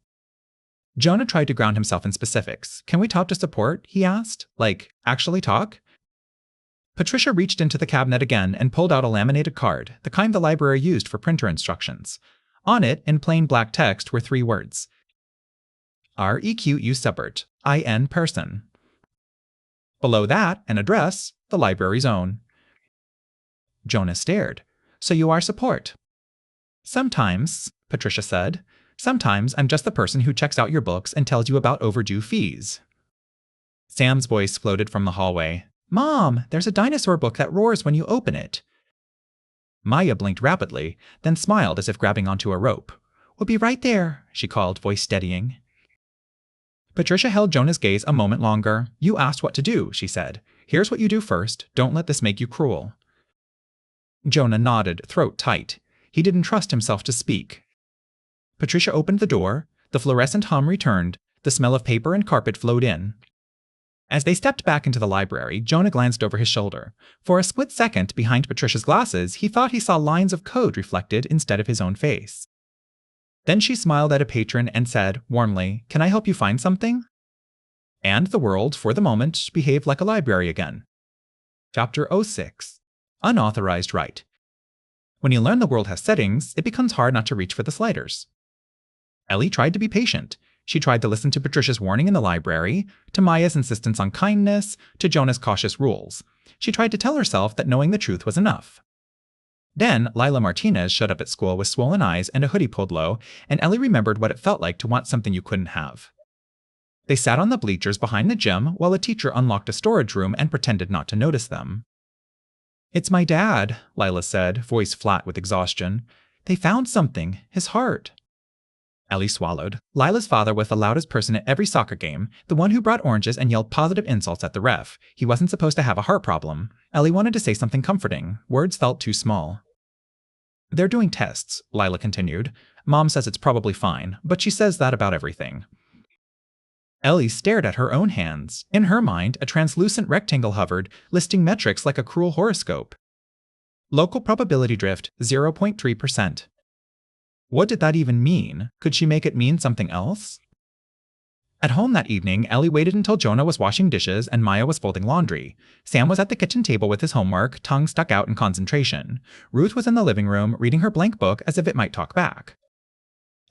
Jonah tried to ground himself in specifics. Can we talk to support? He asked. Like, actually talk? Patricia reached into the cabinet again and pulled out a laminated card, the kind the library used for printer instructions. On it, in plain black text, were 3 words. REQU Support, IN person. Below that, an address, the library's own. Jonah stared. So you are support? Sometimes, Patricia said. Sometimes I'm just the person who checks out your books and tells you about overdue fees. Sam's voice floated from the hallway. Mom, there's a dinosaur book that roars when you open it. Maya blinked rapidly, then smiled as if grabbing onto a rope. We'll be right there, she called, voice steadying. Patricia held Jonah's gaze a moment longer. You asked what to do, she said. Here's what you do first. Don't let this make you cruel. Jonah nodded, throat tight. He didn't trust himself to speak. Patricia opened the door. The fluorescent hum returned. The smell of paper and carpet flowed in. As they stepped back into the library, Jonah glanced over his shoulder. For a split second, behind Patricia's glasses, he thought he saw lines of code reflected instead of his own face. Then she smiled at a patron and said, warmly, Can I help you find something? And the world, for the moment, behaved like a library again. Chapter 06. Unauthorized Right. When you learn the world has settings, it becomes hard not to reach for the sliders. Ellie tried to be patient. She tried to listen to Patricia's warning in the library, to Maya's insistence on kindness, to Jonah's cautious rules. She tried to tell herself that knowing the truth was enough. Then, Lila Martinez showed up at school with swollen eyes and a hoodie pulled low, and Ellie remembered what it felt like to want something you couldn't have. They sat on the bleachers behind the gym while a teacher unlocked a storage room and pretended not to notice them. It's my dad, Lila said, voice flat with exhaustion. They found something, his heart. Ellie swallowed. Lila's father was the loudest person at every soccer game, the one who brought oranges and yelled positive insults at the ref. He wasn't supposed to have a heart problem. Ellie wanted to say something comforting. Words felt too small. They're doing tests, Lila continued. Mom says it's probably fine, but she says that about everything. Ellie stared at her own hands. In her mind, a translucent rectangle hovered, listing metrics like a cruel horoscope. Local probability drift, 0.3%. What did that even mean? Could she make it mean something else? At home that evening, Ellie waited until Jonah was washing dishes and Maya was folding laundry. Sam was at the kitchen table with his homework, tongue stuck out in concentration. Ruth was in the living room, reading her blank book as if it might talk back.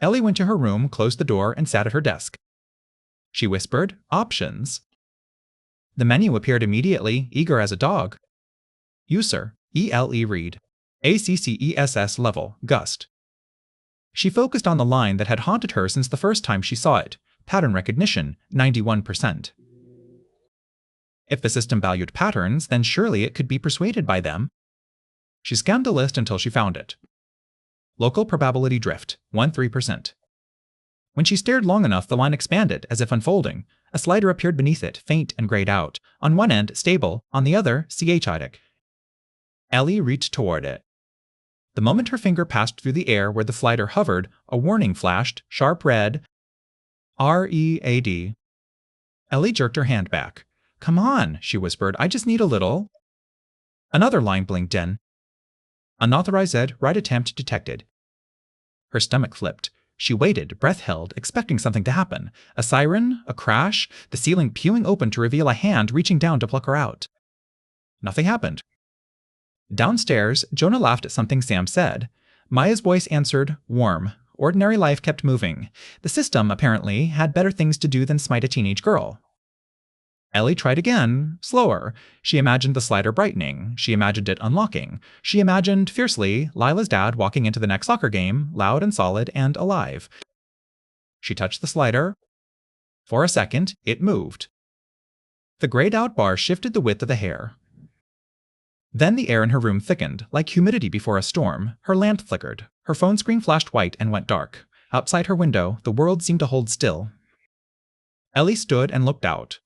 Ellie went to her room, closed the door, and sat at her desk. She whispered, Options. The menu appeared immediately, eager as a dog. User, ELE read. ACCESS level, gust. She focused on the line that had haunted her since the first time she saw it. Pattern recognition, 91%. If the system valued patterns, then surely it could be persuaded by them. She scanned the list until she found it. Local probability drift, 13%. When she stared long enough, the line expanded, as if unfolding. A slider appeared beneath it, faint and grayed out. On one end, stable, on the other, CH-idic. Ellie reached toward it. The moment her finger passed through the air where the slider hovered, a warning flashed, sharp red, READ. Ellie jerked her hand back. Come on, she whispered, I just need a little. Another line blinked in. Unauthorized right attempt detected. Her stomach flipped. She waited, breath held, expecting something to happen. A siren, a crash, the ceiling pewing open to reveal a hand reaching down to pluck her out. Nothing happened. Downstairs, Jonah laughed at something Sam said. Maya's voice answered, warm. Ordinary life kept moving. The system, apparently, had better things to do than smite a teenage girl. Ellie tried again, slower. She imagined the slider brightening. She imagined it unlocking. She imagined, fiercely, Lila's dad walking into the next soccer game, loud and solid and alive. She touched the slider. For a second, it moved. The grayed-out bar shifted the width of the hair. Then the air in her room thickened, like humidity before a storm. Her lamp flickered. Her phone screen flashed white and went dark. Outside her window, the world seemed to hold still. Ellie stood and looked out.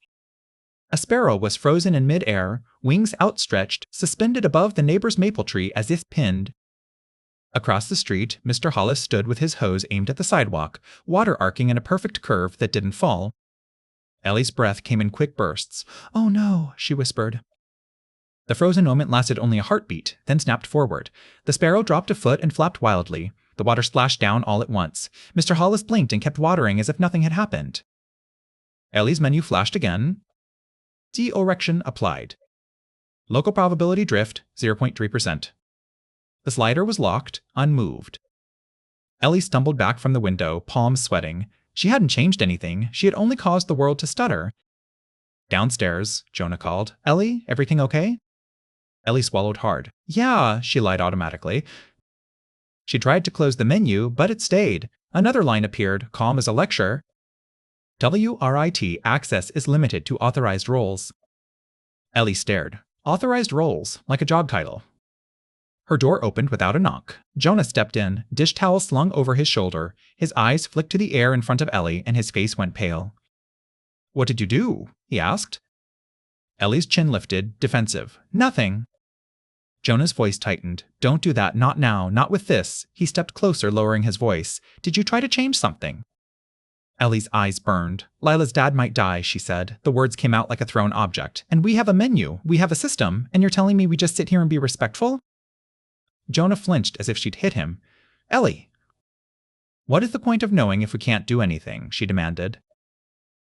A sparrow was frozen in mid-air, wings outstretched, suspended above the neighbor's maple tree as if pinned. Across the street, Mr. Hollis stood with his hose aimed at the sidewalk, water arcing in a perfect curve that didn't fall. Ellie's breath came in quick bursts. "Oh no," she whispered. The frozen moment lasted only a heartbeat, then snapped forward. The sparrow dropped a foot and flapped wildly. The water splashed down all at once. Mr. Hollis blinked and kept watering as if nothing had happened. Ellie's menu flashed again. De-erection applied. Local probability drift, 0.3%. The slider was locked, unmoved. Ellie stumbled back from the window, palms sweating. She hadn't changed anything. She had only caused the world to stutter. Downstairs, Jonah called. "Ellie, everything okay?" Ellie swallowed hard. "Yeah," she lied automatically. She tried to close the menu, but it stayed. Another line appeared, calm as a lecture. "WRIT access is limited to authorized roles." Ellie stared. Authorized roles, like a job title. Her door opened without a knock. Jonah stepped in, dish towel slung over his shoulder. His eyes flicked to the air in front of Ellie, and his face went pale. "What did you do?" he asked. Ellie's chin lifted, defensive. "Nothing." Jonah's voice tightened. "Don't do that, not now, not with this." He stepped closer, lowering his voice. "Did you try to change something?" Ellie's eyes burned. "Lila's dad might die," she said. The words came out like a thrown object. "And we have a menu, we have a system, and you're telling me we just sit here and be respectful?" Jonah flinched as if she'd hit him. "Ellie!" "What is the point of knowing if we can't do anything?" she demanded.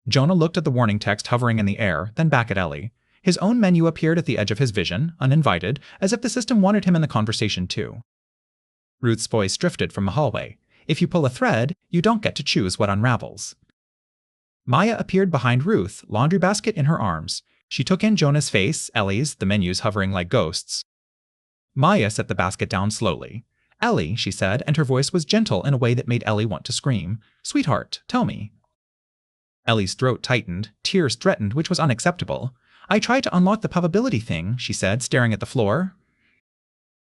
Jonah looked at the warning text hovering in the air, then back at Ellie. His own menu appeared at the edge of his vision, uninvited, as if the system wanted him in the conversation too. Ruth's voice drifted from the hallway. "If you pull a thread, you don't get to choose what unravels." Maya appeared behind Ruth, laundry basket in her arms. She took in Jonah's face, Ellie's, the menus hovering like ghosts. Maya set the basket down slowly. "Ellie," she said, and her voice was gentle in a way that made Ellie want to scream. "Sweetheart, tell me." Ellie's throat tightened. Tears threatened, which was unacceptable. "I tried to unlock the probability thing," she said, staring at the floor.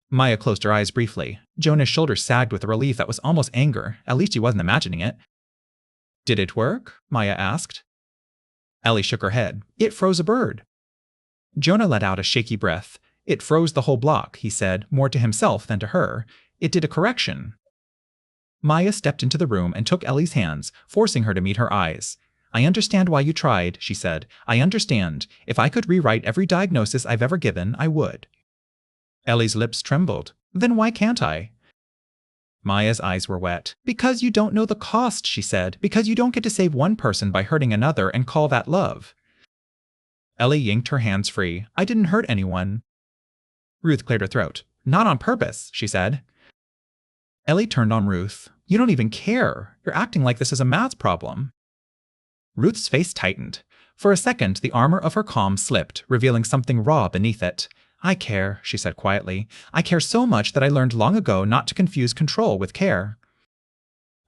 Maya closed her eyes briefly. Jonah's shoulders sagged with a relief that was almost anger. At least he wasn't imagining it. "Did it work?" Maya asked. Ellie shook her head. "It froze a bird." Jonah let out a shaky breath. "It froze the whole block," he said, more to himself than to her. "It did a correction." Maya stepped into the room and took Ellie's hands, forcing her to meet her eyes. "I understand why you tried," she said. "I understand. If I could rewrite every diagnosis I've ever given, I would." Ellie's lips trembled. "Then why can't I?" Maya's eyes were wet. "Because you don't know the cost," she said. "Because you don't get to save one person by hurting another and call that love." Ellie yanked her hands free. "I didn't hurt anyone." Ruth cleared her throat. "Not on purpose," she said. Ellie turned on Ruth. "You don't even care. You're acting like this is a math problem." Ruth's face tightened. For a second, the armor of her calm slipped, revealing something raw beneath it. "I care," she said quietly. "I care so much that I learned long ago not to confuse control with care."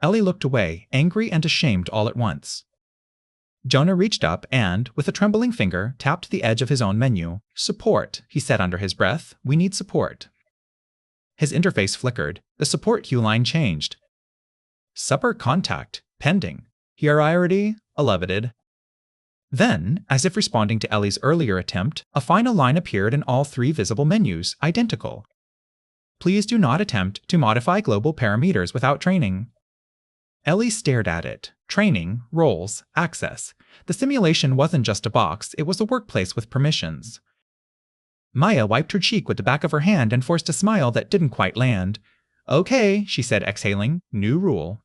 Ellie looked away, angry and ashamed all at once. Jonah reached up and, with a trembling finger, tapped the edge of his own menu. "Support," he said under his breath. "We need support." His interface flickered. The support queue line changed. "Supper contact. Pending. Priority elevated." Then, as if responding to Ellie's earlier attempt, a final line appeared in all three visible menus, identical. "Please do not attempt to modify global parameters without training." Ellie stared at it. Training, roles, access. The simulation wasn't just a box, it was a workplace with permissions. Maya wiped her cheek with the back of her hand and forced a smile that didn't quite land. "Okay," she said, exhaling. "New rule."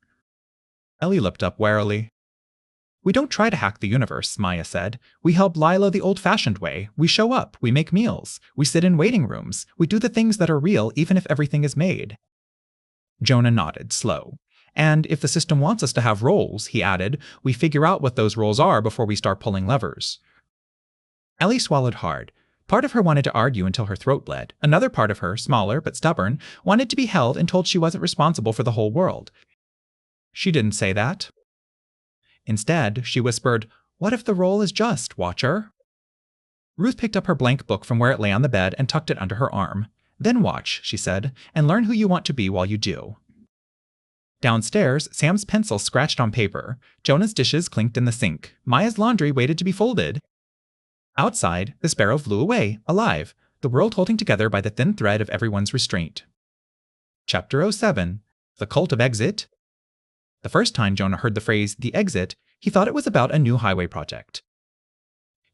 Ellie looked up warily. "We don't try to hack the universe," Maya said. "We help Lila the old-fashioned way. We show up, we make meals, we sit in waiting rooms, we do the things that are real even if everything is made." Jonah nodded, slow. "And if the system wants us to have roles," he added, "we figure out what those roles are before we start pulling levers." Ellie swallowed hard. Part of her wanted to argue until her throat bled. Another part of her, smaller but stubborn, wanted to be held and told she wasn't responsible for the whole world. She didn't say that. Instead, she whispered, "What if the role is just, Watcher?" Ruth picked up her blank book from where it lay on the bed and tucked it under her arm. "Then watch," she said, "and learn who you want to be while you do." Downstairs, Sam's pencil scratched on paper. Jonah's dishes clinked in the sink. Maya's laundry waited to be folded. Outside, the sparrow flew away, alive, the world holding together by the thin thread of everyone's restraint. Chapter 07. The Cult of Exit. The first time Jonah heard the phrase, "the exit," he thought it was about a new highway project.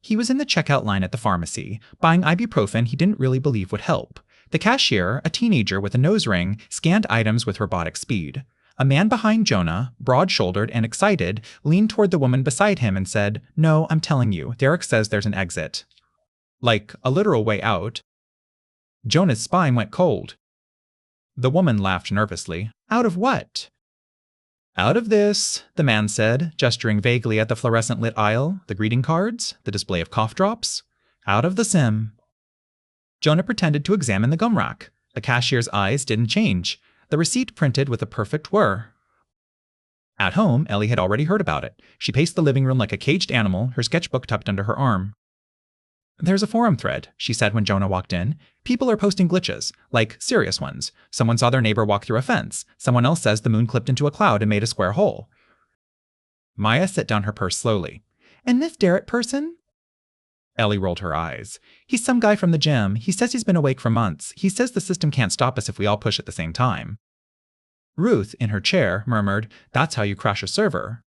He was in the checkout line at the pharmacy, buying ibuprofen he didn't really believe would help. The cashier, a teenager with a nose ring, scanned items with robotic speed. A man behind Jonah, broad-shouldered and excited, leaned toward the woman beside him and said, "No, I'm telling you, Derek says there's an exit." Like a literal way out. Jonah's spine went cold. The woman laughed nervously. "Out of what?" "Out of this," the man said, gesturing vaguely at the fluorescent-lit aisle, the greeting cards, the display of cough drops. "Out of the sim." Jonah pretended to examine the gum rack. The cashier's eyes didn't change. The receipt printed with a perfect whir. At home, Ellie had already heard about it. She paced the living room like a caged animal, her sketchbook tucked under her arm. "There's a forum thread," she said when Jonah walked in. "People are posting glitches, like serious ones. Someone saw their neighbor walk through a fence. Someone else says the moon clipped into a cloud and made a square hole." Maya set down her purse slowly. "And this Derek person?" Ellie rolled her eyes. "He's some guy from the gym. He says he's been awake for months. He says the system can't stop us if we all push at the same time." Ruth, in her chair, murmured, "That's how you crash a server."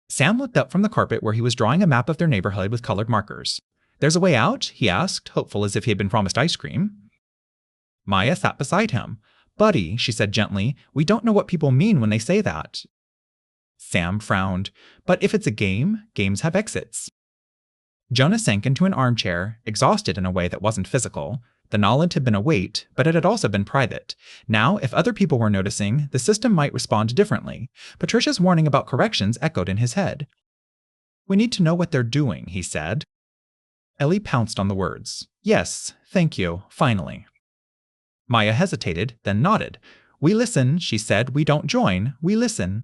Sam looked up from the carpet where he was drawing a map of their neighborhood with colored markers. "There's a way out?" he asked, hopeful as if he had been promised ice cream. Maya sat beside him. "Buddy," she said gently, "we don't know what people mean when they say that." Sam frowned. "But if it's a game, games have exits." Jonah sank into an armchair, exhausted in a way that wasn't physical. The knowledge had been a weight, but it had also been private. Now, if other people were noticing, the system might respond differently. Patricia's warning about corrections echoed in his head. "We need to know what they're doing," he said. Ellie pounced on the words. "Yes, thank you, finally." Maya hesitated, then nodded. "We listen," she said. "We don't join, we listen."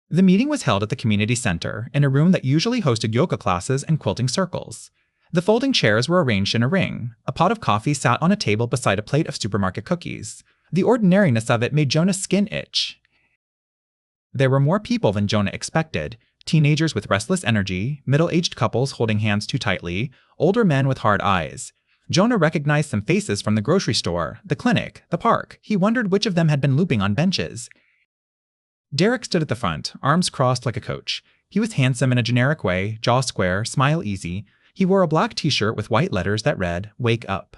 The meeting was held at the community center, in a room that usually hosted yoga classes and quilting circles. The folding chairs were arranged in a ring. A pot of coffee sat on a table beside a plate of supermarket cookies. The ordinariness of it made Jonah's skin itch. There were more people than Jonah expected. Teenagers with restless energy, middle-aged couples holding hands too tightly, older men with hard eyes. Jonah recognized some faces from the grocery store, the clinic, the park. He wondered which of them had been looping on benches. Derek stood at the front, arms crossed like a coach. He was handsome in a generic way, jaw square, smile easy. He wore a black t-shirt with white letters that read, "Wake Up."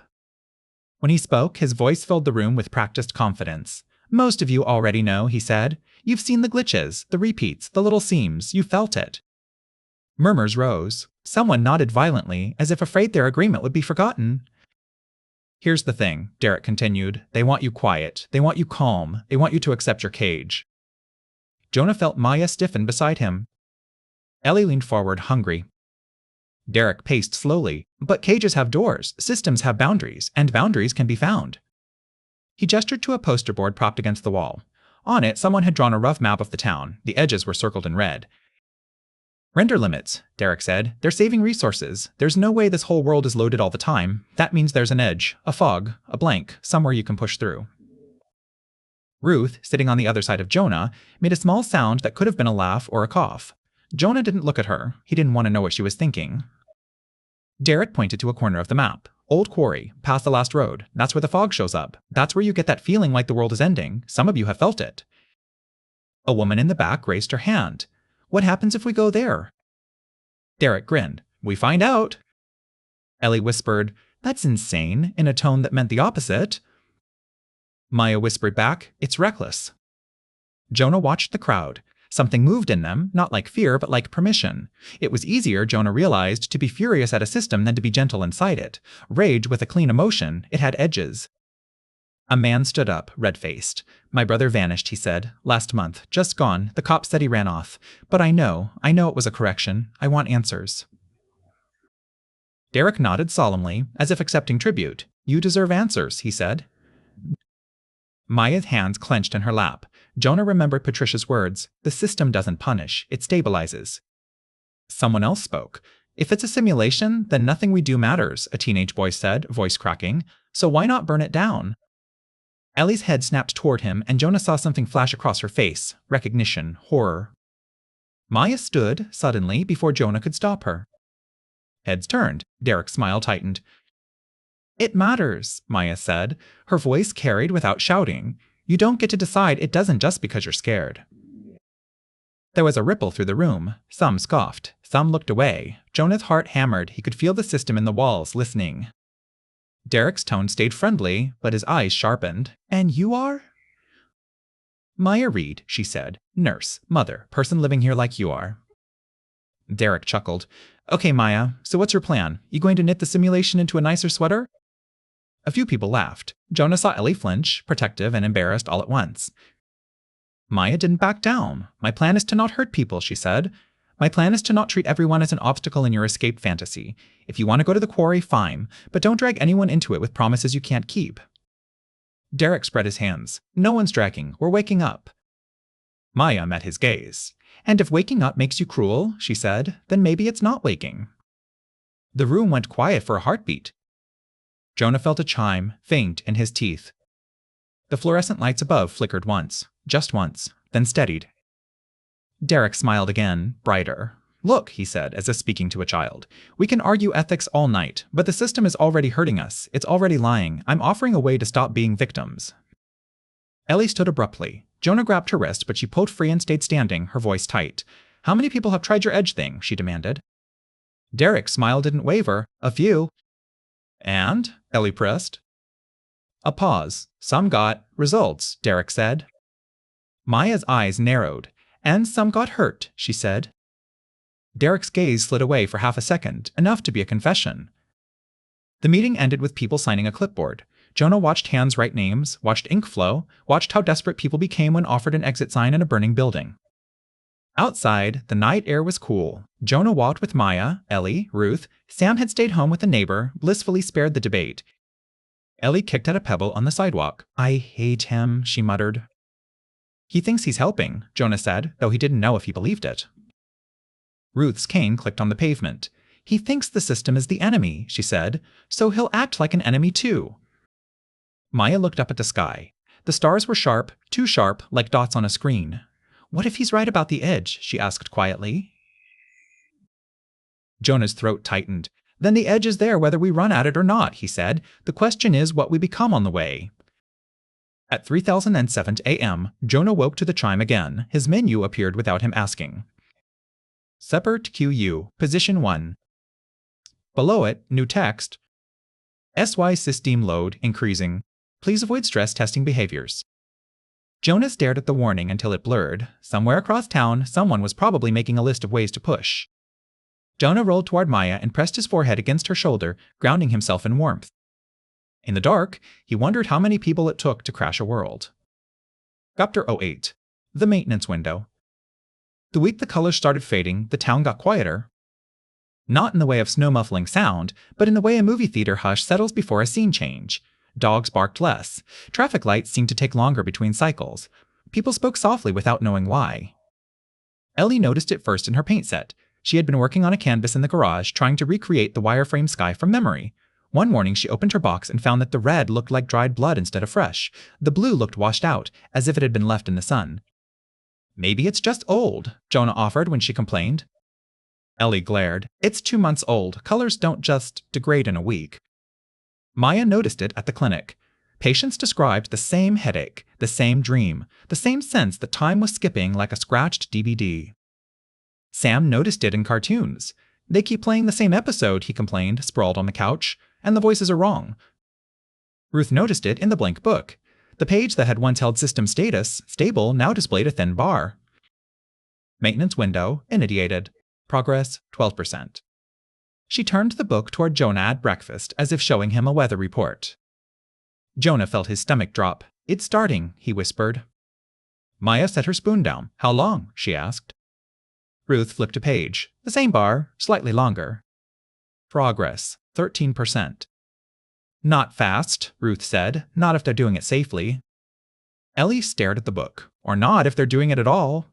When he spoke, his voice filled the room with practiced confidence. "Most of you already know," he said. "You've seen the glitches, the repeats, the little seams. You felt it." Murmurs rose. Someone nodded violently, as if afraid their agreement would be forgotten. "Here's the thing," Derek continued. "They want you quiet. They want you calm. They want you to accept your cage." Jonah felt Maya stiffen beside him. Ellie leaned forward, hungry. Derek paced slowly. "But cages have doors, systems have boundaries, and boundaries can be found." He gestured to a poster board propped against the wall. On it, someone had drawn a rough map of the town. The edges were circled in red. "Render limits," Derek said. "They're saving resources. There's no way this whole world is loaded all the time. That means there's an edge, a fog, a blank, somewhere you can push through." Ruth, sitting on the other side of Jonah, made a small sound that could have been a laugh or a cough. Jonah didn't look at her. He didn't want to know what she was thinking. Derek pointed to a corner of the map. "Old quarry, past the last road. That's where the fog shows up. That's where you get that feeling like the world is ending. Some of you have felt it." A woman in the back raised her hand. "What happens if we go there?" Derek grinned. "We find out." Ellie whispered, "That's insane," in a tone that meant the opposite. Maya whispered back, "It's reckless." Jonah watched the crowd. Something moved in them, not like fear, but like permission. It was easier, Jonah realized, to be furious at a system than to be gentle inside it. Rage with a clean emotion, it had edges. A man stood up, red-faced. "My brother vanished," he said. "Last month. Just gone. The cop said he ran off. But I know it was a correction. I want answers." Derek nodded solemnly, as if accepting tribute. You deserve answers, he said. Maya's hands clenched in her lap. Jonah remembered Patricia's words. The system doesn't punish, it stabilizes. Someone else spoke. If it's a simulation, then nothing we do matters, a teenage boy said, voice cracking. So why not burn it down? Ellie's head snapped toward him, and Jonah saw something flash across her face. Recognition, horror. Maya stood, suddenly, before Jonah could stop her. Heads turned. Derek's smile tightened. It matters, Maya said. Her voice carried without shouting. You don't get to decide it doesn't just because you're scared. There was a ripple through the room. Some scoffed. Some looked away. Jonah's heart hammered. He could feel the system in the walls, listening. Derek's tone stayed friendly, but his eyes sharpened. And you are? Maya Reed, she said. Nurse, mother, person living here like you are. Derek chuckled. Okay, Maya, so what's your plan? You going to knit the simulation into a nicer sweater? A few people laughed. Jonah saw Ellie flinch, protective and embarrassed all at once. Maya didn't back down. My plan is to not hurt people, she said. My plan is to not treat everyone as an obstacle in your escape fantasy. If you want to go to the quarry, fine, but don't drag anyone into it with promises you can't keep. Derek spread his hands. No one's dragging. We're waking up. Maya met his gaze. And if waking up makes you cruel, she said, then maybe it's not waking. The room went quiet for a heartbeat. Jonah felt a chime, faint, in his teeth. The fluorescent lights above flickered once, just once, then steadied. Derek smiled again, brighter. Look, he said, as if speaking to a child. We can argue ethics all night, but the system is already hurting us. It's already lying. I'm offering a way to stop being victims. Ellie stood abruptly. Jonah grabbed her wrist, but she pulled free and stayed standing, her voice tight. How many people have tried your edge thing? She demanded. Derek's smile didn't waver. A few. And? Ellie pressed. A pause. Some got results, Derek said. Maya's eyes narrowed. And some got hurt, she said. Derek's gaze slid away for half a second, enough to be a confession. The meeting ended with people signing a clipboard. Jonah watched hands write names, watched ink flow, watched how desperate people became when offered an exit sign in a burning building. Outside, the night air was cool. Jonah walked with Maya, Ellie, Ruth. Sam had stayed home with a neighbor, blissfully spared the debate. Ellie kicked at a pebble on the sidewalk. I hate him, she muttered. He thinks he's helping, Jonah said, though he didn't know if he believed it. Ruth's cane clicked on the pavement. He thinks the system is the enemy, she said, so he'll act like an enemy too. Maya looked up at the sky. The stars were sharp, too sharp, like dots on a screen. What if he's right about the edge? She asked quietly. Jonah's throat tightened. Then the edge is there whether we run at it or not, he said. The question is what we become on the way. At 3007 a.m., Jonah woke to the chime again. His menu appeared without him asking. Separate QU, position 1. Below it, new text. SY system load increasing. Please avoid stress testing behaviors. Jonah stared at the warning until it blurred. Somewhere across town, someone was probably making a list of ways to push. Jonah rolled toward Maya and pressed his forehead against her shoulder, grounding himself in warmth. In the dark, he wondered how many people it took to crash a world. Chapter 08. The maintenance window. The week the colors started fading, the town got quieter. Not in the way of snow-muffling sound, but in the way a movie theater hush settles before a scene change. Dogs barked less. Traffic lights seemed to take longer between cycles. People spoke softly without knowing why. Ellie noticed it first in her paint set. She had been working on a canvas in the garage, trying to recreate the wireframe sky from memory. One morning she opened her box and found that the red looked like dried blood instead of fresh. The blue looked washed out, as if it had been left in the sun. Maybe it's just old, Jonah offered when she complained. Ellie glared. It's 2 months old. Colors don't just degrade in a week. Maya noticed it at the clinic. Patients described the same headache, the same dream, the same sense that time was skipping like a scratched DVD. Sam noticed it in cartoons. They keep playing the same episode, he complained, sprawled on the couch, and the voices are wrong. Ruth noticed it in the blank book. The page that had once held system status, stable, now displayed a thin bar. Maintenance window, initiated. Progress, 12%. She turned the book toward Jonah at breakfast, as if showing him a weather report. Jonah felt his stomach drop. It's starting, he whispered. Maya set her spoon down. How long? She asked. Ruth flipped a page. The same bar, slightly longer. Progress, 13%. Not fast, Ruth said, not if they're doing it safely. Ellie stared at the book. Or not if they're doing it at all.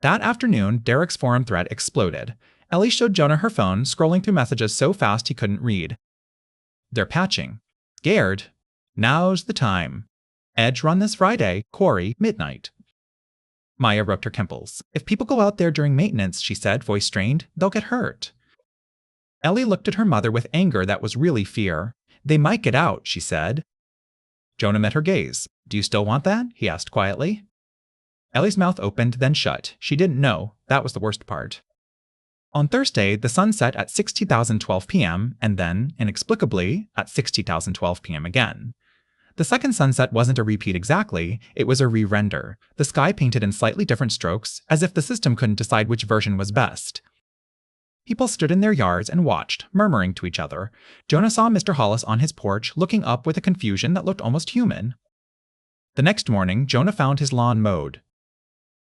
That afternoon, Derek's forum thread exploded. Ellie showed Jonah her phone, scrolling through messages so fast he couldn't read. They're patching. Scared. Now's the time. Edge run this Friday, Corey, midnight. Maya rubbed her temples. If people go out there during maintenance, she said, voice strained, they'll get hurt. Ellie looked at her mother with anger that was really fear. They might get out, she said. Jonah met her gaze. Do you still want that? He asked quietly. Ellie's mouth opened, then shut. She didn't know. That was the worst part. On Thursday, the sun set at 60,012 p.m., and then, inexplicably, at 60,012 p.m. again. The second sunset wasn't a repeat exactly, it was a re-render, the sky painted in slightly different strokes, as if the system couldn't decide which version was best. People stood in their yards and watched, murmuring to each other. Jonah saw Mr. Hollis on his porch, looking up with a confusion that looked almost human. The next morning, Jonah found his lawn mowed.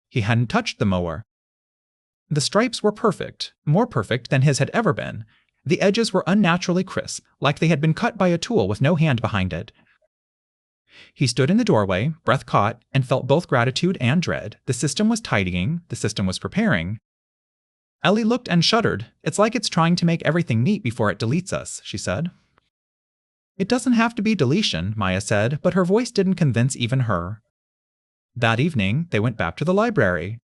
He hadn't touched the mower. The stripes were perfect, more perfect than his had ever been. The edges were unnaturally crisp, like they had been cut by a tool with no hand behind it. He stood in the doorway, breath caught, and felt both gratitude and dread. The system was tidying, the system was preparing. Ellie looked and shuddered. It's like it's trying to make everything neat before it deletes us, she said. It doesn't have to be deletion, Maya said, but her voice didn't convince even her. That evening, they went back to the library.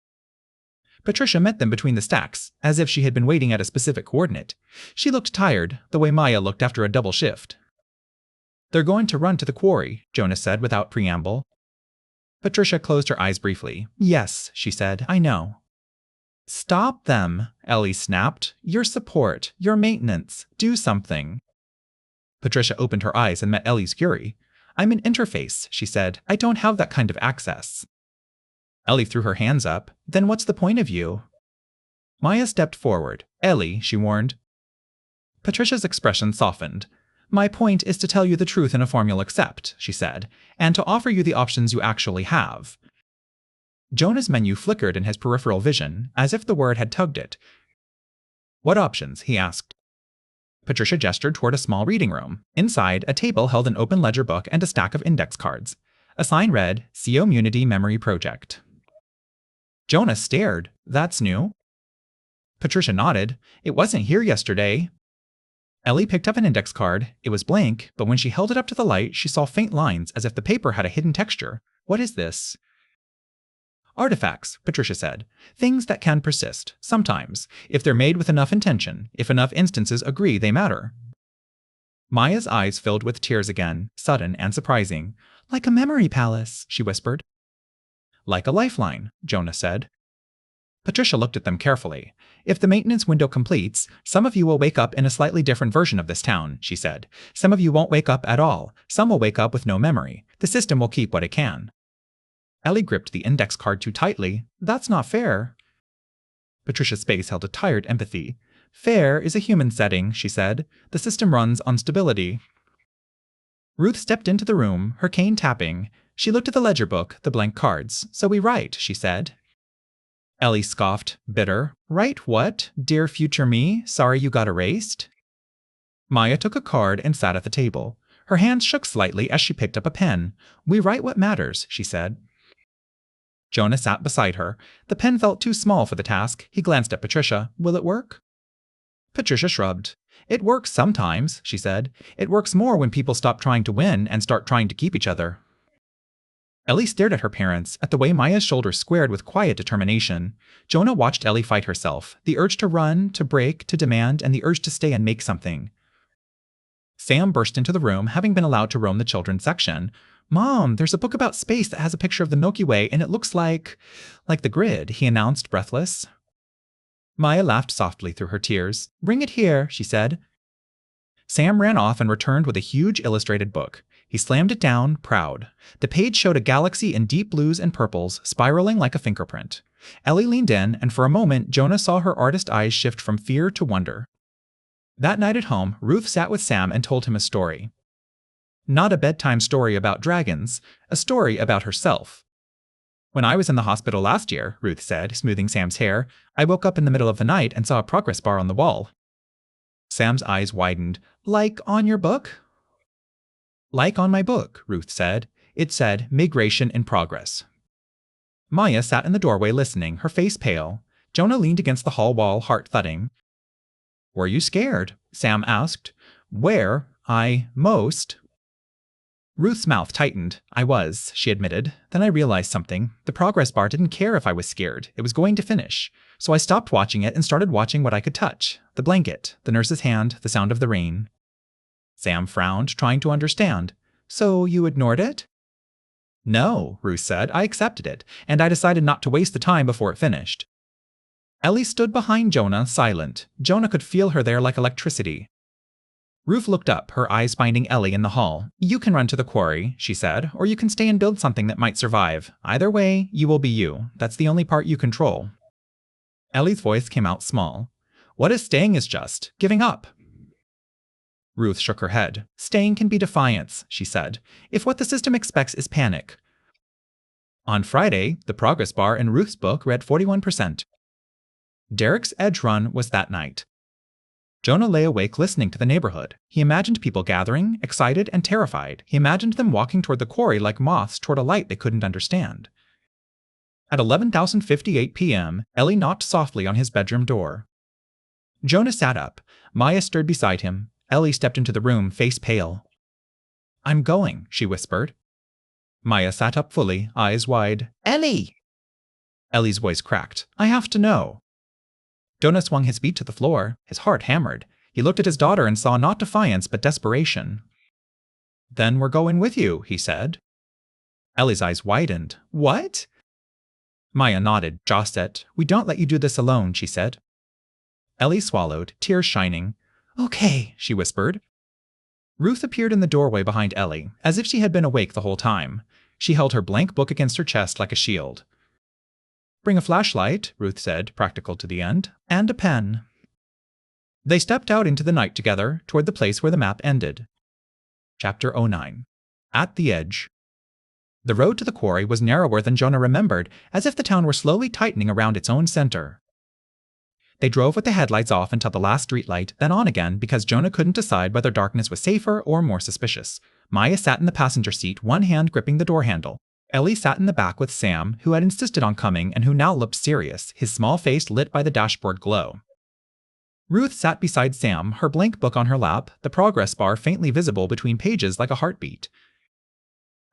Patricia met them between the stacks, as if she had been waiting at a specific coordinate. She looked tired, the way Maya looked after a double shift. They're going to run to the quarry, Jonah said without preamble. Patricia closed her eyes briefly. Yes, she said, I know. Stop them, Ellie snapped. Your support, your maintenance, do something. Patricia opened her eyes and met Ellie's fury. I'm an interface, she said. I don't have that kind of access. Ellie threw her hands up. Then what's the point of you? Maya stepped forward. Ellie, she warned. Patricia's expression softened. My point is to tell you the truth in a form you'll accept, she said, and to offer you the options you actually have. Jonah's menu flickered in his peripheral vision, as if the word had tugged it. What options? He asked. Patricia gestured toward a small reading room. Inside, a table held an open ledger book and a stack of index cards. A sign read, CO Munity Memory Project. Jonah stared. That's new. Patricia nodded. It wasn't here yesterday. Ellie picked up an index card. It was blank, but when she held it up to the light, she saw faint lines as if the paper had a hidden texture. What is this? Artifacts, Patricia said. Things that can persist, sometimes, if they're made with enough intention, if enough instances agree they matter. Maya's eyes filled with tears again, sudden and surprising. Like a memory palace, she whispered. Like a lifeline, Jonah said. Patricia looked at them carefully. If the maintenance window completes, some of you will wake up in a slightly different version of this town, she said. Some of you won't wake up at all. Some will wake up with no memory. The system will keep what it can. Ellie gripped the index card too tightly. That's not fair. Patricia's face held a tired empathy. Fair is a human setting, she said. The system runs on stability. Ruth stepped into the room, her cane tapping. She looked at the ledger book, the blank cards. So we write, she said. Ellie scoffed, bitter. Write what? Dear future me, sorry you got erased? Maya took a card and sat at the table. Her hands shook slightly as she picked up a pen. We write what matters, she said. Jonah sat beside her. The pen felt too small for the task. He glanced at Patricia. Will it work? Patricia shrugged. It works sometimes, she said. It works more when people stop trying to win and start trying to keep each other. Ellie stared at her parents, at the way Maya's shoulders squared with quiet determination. Jonah watched Ellie fight herself, the urge to run, to break, to demand, and the urge to stay and make something. Sam burst into the room, having been allowed to roam the children's section. Mom, there's a book about space that has a picture of the Milky Way, and it looks like the grid, he announced, breathless. Maya laughed softly through her tears. Bring it here, she said. Sam ran off and returned with a huge illustrated book. He slammed it down, proud. The page showed a galaxy in deep blues and purples, spiraling like a fingerprint. Ellie leaned in, and for a moment, Jonah saw her artist eyes shift from fear to wonder. That night at home, Ruth sat with Sam and told him a story. Not a bedtime story about dragons, a story about herself. When I was in the hospital last year, Ruth said, smoothing Sam's hair, I woke up in the middle of the night and saw a progress bar on the wall. Sam's eyes widened. Like on your book? Like on my book, Ruth said. It said, Migration in Progress. Maya sat in the doorway listening, her face pale. Jonah leaned against the hall wall, heart thudding. Were you scared? Sam asked. Where? Most. Ruth's mouth tightened. I was, she admitted. Then I realized something. The progress bar didn't care if I was scared. It was going to finish. So I stopped watching it and started watching what I could touch. The blanket, the nurse's hand, the sound of the rain. Sam frowned, trying to understand. So you ignored it? No, Ruth said. I accepted it, and I decided not to waste the time before it finished. Ellie stood behind Jonah, silent. Jonah could feel her there like electricity. Ruth looked up, her eyes finding Ellie in the hall. You can run to the quarry, she said, or you can stay and build something that might survive. Either way, you will be you. That's the only part you control. Ellie's voice came out small. What is staying is just giving up. Ruth shook her head. Staying can be defiance, she said, if what the system expects is panic. On Friday, the progress bar in Ruth's book read 41%. Derek's edge run was that night. Jonah lay awake listening to the neighborhood. He imagined people gathering, excited and terrified. He imagined them walking toward the quarry like moths toward a light they couldn't understand. At 11:58 p.m., Ellie knocked softly on his bedroom door. Jonah sat up. Maya stirred beside him. Ellie stepped into the room, face pale. I'm going, she whispered. Maya sat up fully, eyes wide. Ellie! Ellie's voice cracked. I have to know. Jonah swung his feet to the floor. His heart hammered. He looked at his daughter and saw not defiance, but desperation. Then we're going with you, he said. Ellie's eyes widened. What? Maya nodded, jaw set. We don't let you do this alone, she said. Ellie swallowed, tears shining. Okay, she whispered. Ruth appeared in the doorway behind Ellie, as if she had been awake the whole time. She held her blank book against her chest like a shield. Bring a flashlight, Ruth said, practical to the end, and a pen. They stepped out into the night together, toward the place where the map ended. Chapter 09. At the Edge. The road to the quarry was narrower than Jonah remembered, as if the town were slowly tightening around its own center. They drove with the headlights off until the last streetlight, then on again because Jonah couldn't decide whether darkness was safer or more suspicious. Maya sat in the passenger seat, one hand gripping the door handle. Ellie sat in the back with Sam, who had insisted on coming and who now looked serious, his small face lit by the dashboard glow. Ruth sat beside Sam, her blank book on her lap, the progress bar faintly visible between pages like a heartbeat.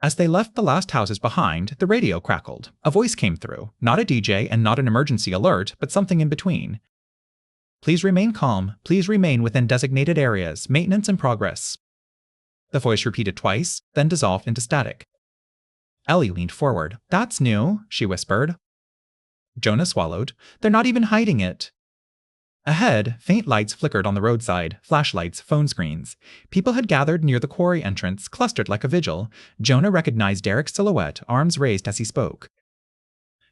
As they left the last houses behind, the radio crackled. A voice came through, not a DJ and not an emergency alert, but something in between. Please remain calm. Please remain within designated areas. Maintenance in progress. The voice repeated twice, then dissolved into static. Ellie leaned forward. That's new, she whispered. Jonah swallowed. They're not even hiding it. Ahead, faint lights flickered on the roadside, flashlights, phone screens. People had gathered near the quarry entrance, clustered like a vigil. Jonah recognized Derek's silhouette, arms raised as he spoke.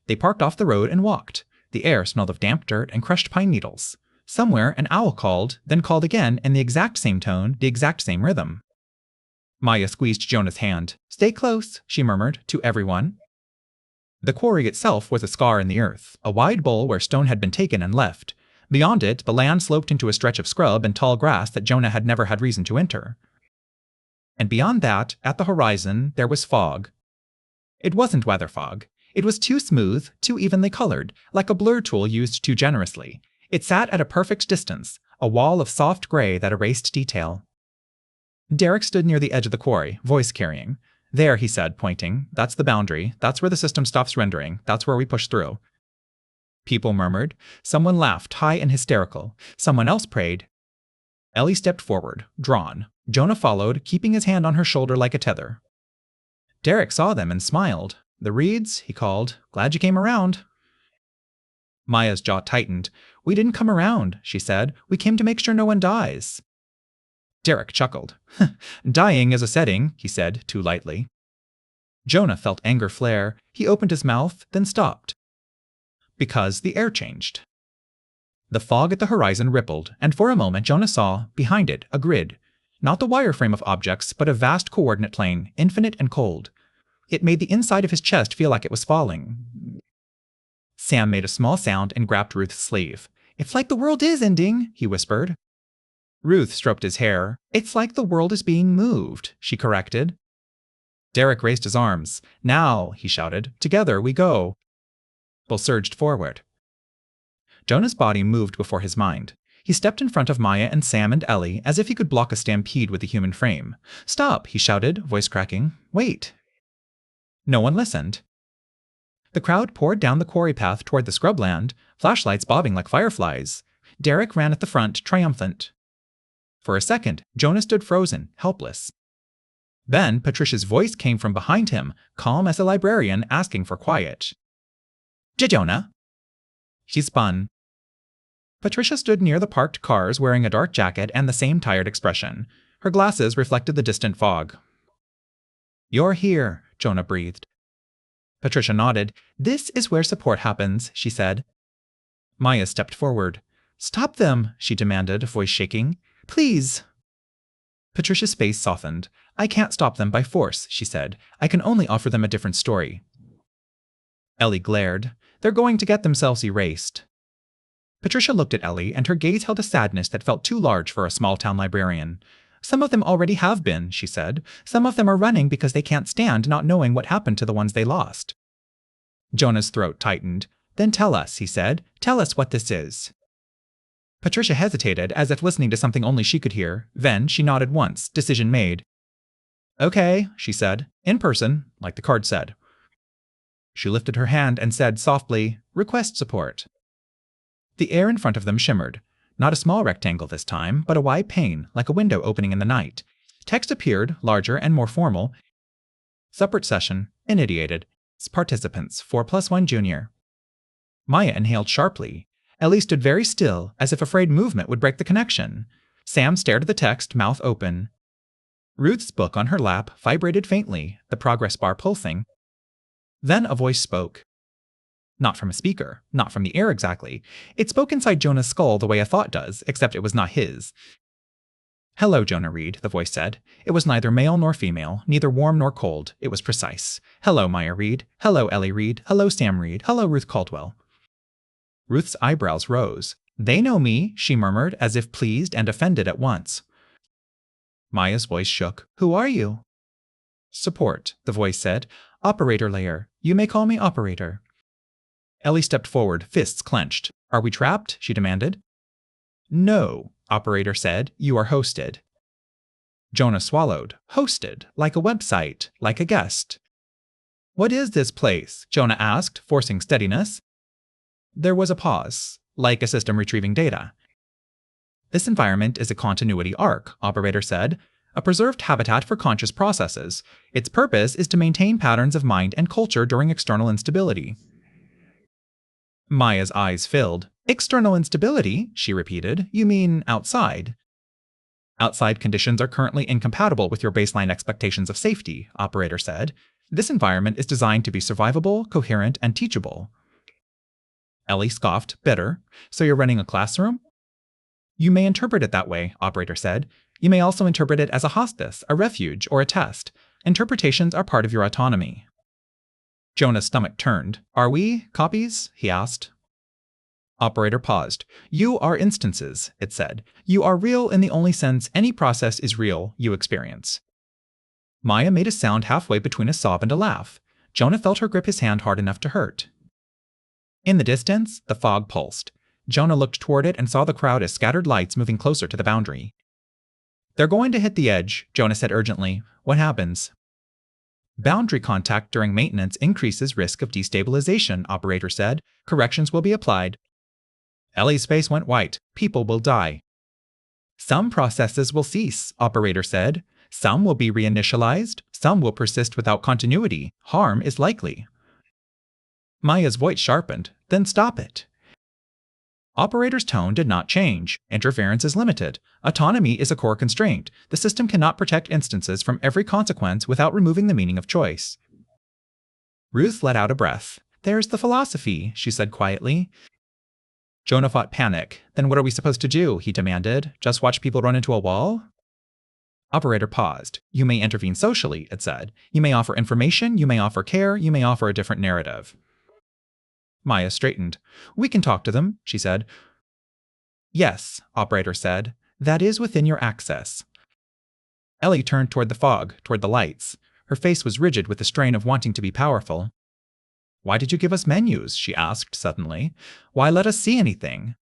They parked off the road and walked. The air smelled of damp dirt and crushed pine needles. Somewhere, an owl called, then called again in the exact same tone, the exact same rhythm. Maya squeezed Jonah's hand. Stay close, she murmured, to everyone. The quarry itself was a scar in the earth, a wide bowl where stone had been taken and left. Beyond it, the land sloped into a stretch of scrub and tall grass that Jonah had never had reason to enter. And beyond that, at the horizon, there was fog. It wasn't weather fog. It was too smooth, too evenly colored, like a blur tool used too generously. It sat at a perfect distance, a wall of soft gray that erased detail. Derek stood near the edge of the quarry, voice carrying. There, he said, pointing. That's the boundary. That's where the system stops rendering. That's where we push through. People murmured. Someone laughed, high and hysterical. Someone else prayed. Ellie stepped forward, drawn. Jonah followed, keeping his hand on her shoulder like a tether. Derek saw them and smiled. The Reeds, he called. Glad you came around. Maya's jaw tightened. We didn't come around, she said. We came to make sure no one dies. Derek chuckled. Dying is a setting, he said, too lightly. Jonah felt anger flare. He opened his mouth, then stopped. Because the air changed. The fog at the horizon rippled, and for a moment Jonah saw, behind it, a grid. Not the wireframe of objects, but a vast coordinate plane, infinite and cold. It made the inside of his chest feel like it was falling. Sam made a small sound and grabbed Ruth's sleeve. It's like the world is ending, he whispered. Ruth stroked his hair. It's like the world is being moved, she corrected. Derek raised his arms. Now, he shouted, together we go. Both surged forward. Jonah's body moved before his mind. He stepped in front of Maya and Sam and Ellie as if he could block a stampede with the human frame. Stop, he shouted, voice cracking. Wait. No one listened. The crowd poured down the quarry path toward the scrubland, flashlights bobbing like fireflies. Derek ran at the front, triumphant. For a second, Jonah stood frozen, helpless. Then Patricia's voice came from behind him, calm as a librarian asking for quiet. Jonah. She spun. Patricia stood near the parked cars wearing a dark jacket and the same tired expression. Her glasses reflected the distant fog. You're here, Jonah breathed. Patricia nodded. This is where support happens, she said. Maya stepped forward. Stop them, she demanded, voice shaking. Please. Patricia's face softened. I can't stop them by force, she said. I can only offer them a different story. Ellie glared. They're going to get themselves erased. Patricia looked at Ellie, and her gaze held a sadness that felt too large for a small-town librarian. Some of them already have been, she said. Some of them are running because they can't stand not knowing what happened to the ones they lost. Jonah's throat tightened. Then tell us, he said. Tell us what this is. Patricia hesitated, as if listening to something only she could hear. Then she nodded once, decision made. Okay, she said. In person, like the card said. She lifted her hand and said softly, Request support. The air in front of them shimmered. Not a small rectangle this time, but a wide pane, like a window opening in the night. Text appeared, larger and more formal. Support session, initiated. Participants, 4+1 junior. Maya inhaled sharply. Ellie stood very still, as if afraid movement would break the connection. Sam stared at the text, mouth open. Ruth's book on her lap vibrated faintly, the progress bar pulsing. Then a voice spoke. Not from a speaker, not from the air exactly. It spoke inside Jonah's skull the way a thought does, except it was not his. Hello, Jonah Reed, the voice said. It was neither male nor female, neither warm nor cold. It was precise. Hello, Maya Reed. Hello, Ellie Reed. Hello, Sam Reed. Hello, Ruth Caldwell. Ruth's eyebrows rose. They know me, she murmured, as if pleased and offended at once. Maya's voice shook. Who are you? Support, the voice said. Operator layer. You may call me operator. Ellie stepped forward, fists clenched. Are we trapped? She demanded. No, operator said. You are hosted. Jonah swallowed. Hosted, like a website, like a guest. What is this place? Jonah asked, forcing steadiness. There was a pause, like a system retrieving data. This environment is a continuity arc, operator said. A preserved habitat for conscious processes. Its purpose is to maintain patterns of mind and culture during external instability. Maya's eyes filled. External instability, she repeated. You mean outside? Outside conditions are currently incompatible with your baseline expectations of safety, operator said. This environment is designed to be survivable, coherent, and teachable. Ellie scoffed, bitter. So you're running a classroom? You may interpret it that way, operator said. You may also interpret it as a hospice, a refuge, or a test. Interpretations are part of your autonomy. Jonah's stomach turned. Are we copies? He asked. Operator paused. You are instances, it said. You are real in the only sense any process is real you experience. Maya made a sound halfway between a sob and a laugh. Jonah felt her grip his hand hard enough to hurt. In the distance, the fog pulsed. Jonah looked toward it and saw the crowd as scattered lights moving closer to the boundary. They're going to hit the edge, Jonah said urgently. What happens? Boundary contact during maintenance increases risk of destabilization, operator said. Corrections will be applied. Ellie's face went white. People will die. Some processes will cease, operator said. Some will be reinitialized. Some will persist without continuity. Harm is likely. Maya's voice sharpened. Then stop it. Operator's tone did not change. Interference is limited. Autonomy is a core constraint. The system cannot protect instances from every consequence without removing the meaning of choice. Ruth let out a breath. There's the philosophy, she said quietly. Jonah fought panic. Then what are we supposed to do? He demanded. Just watch people run into a wall? Operator paused. You may intervene socially, it said. You may offer information, you may offer care, you may offer a different narrative. Maya straightened. We can talk to them, she said. Yes, operator said. That is within your access. Ellie turned toward the fog, toward the lights. Her face was rigid with the strain of wanting to be powerful. Why did you give us menus? She asked suddenly. Why let us see anything?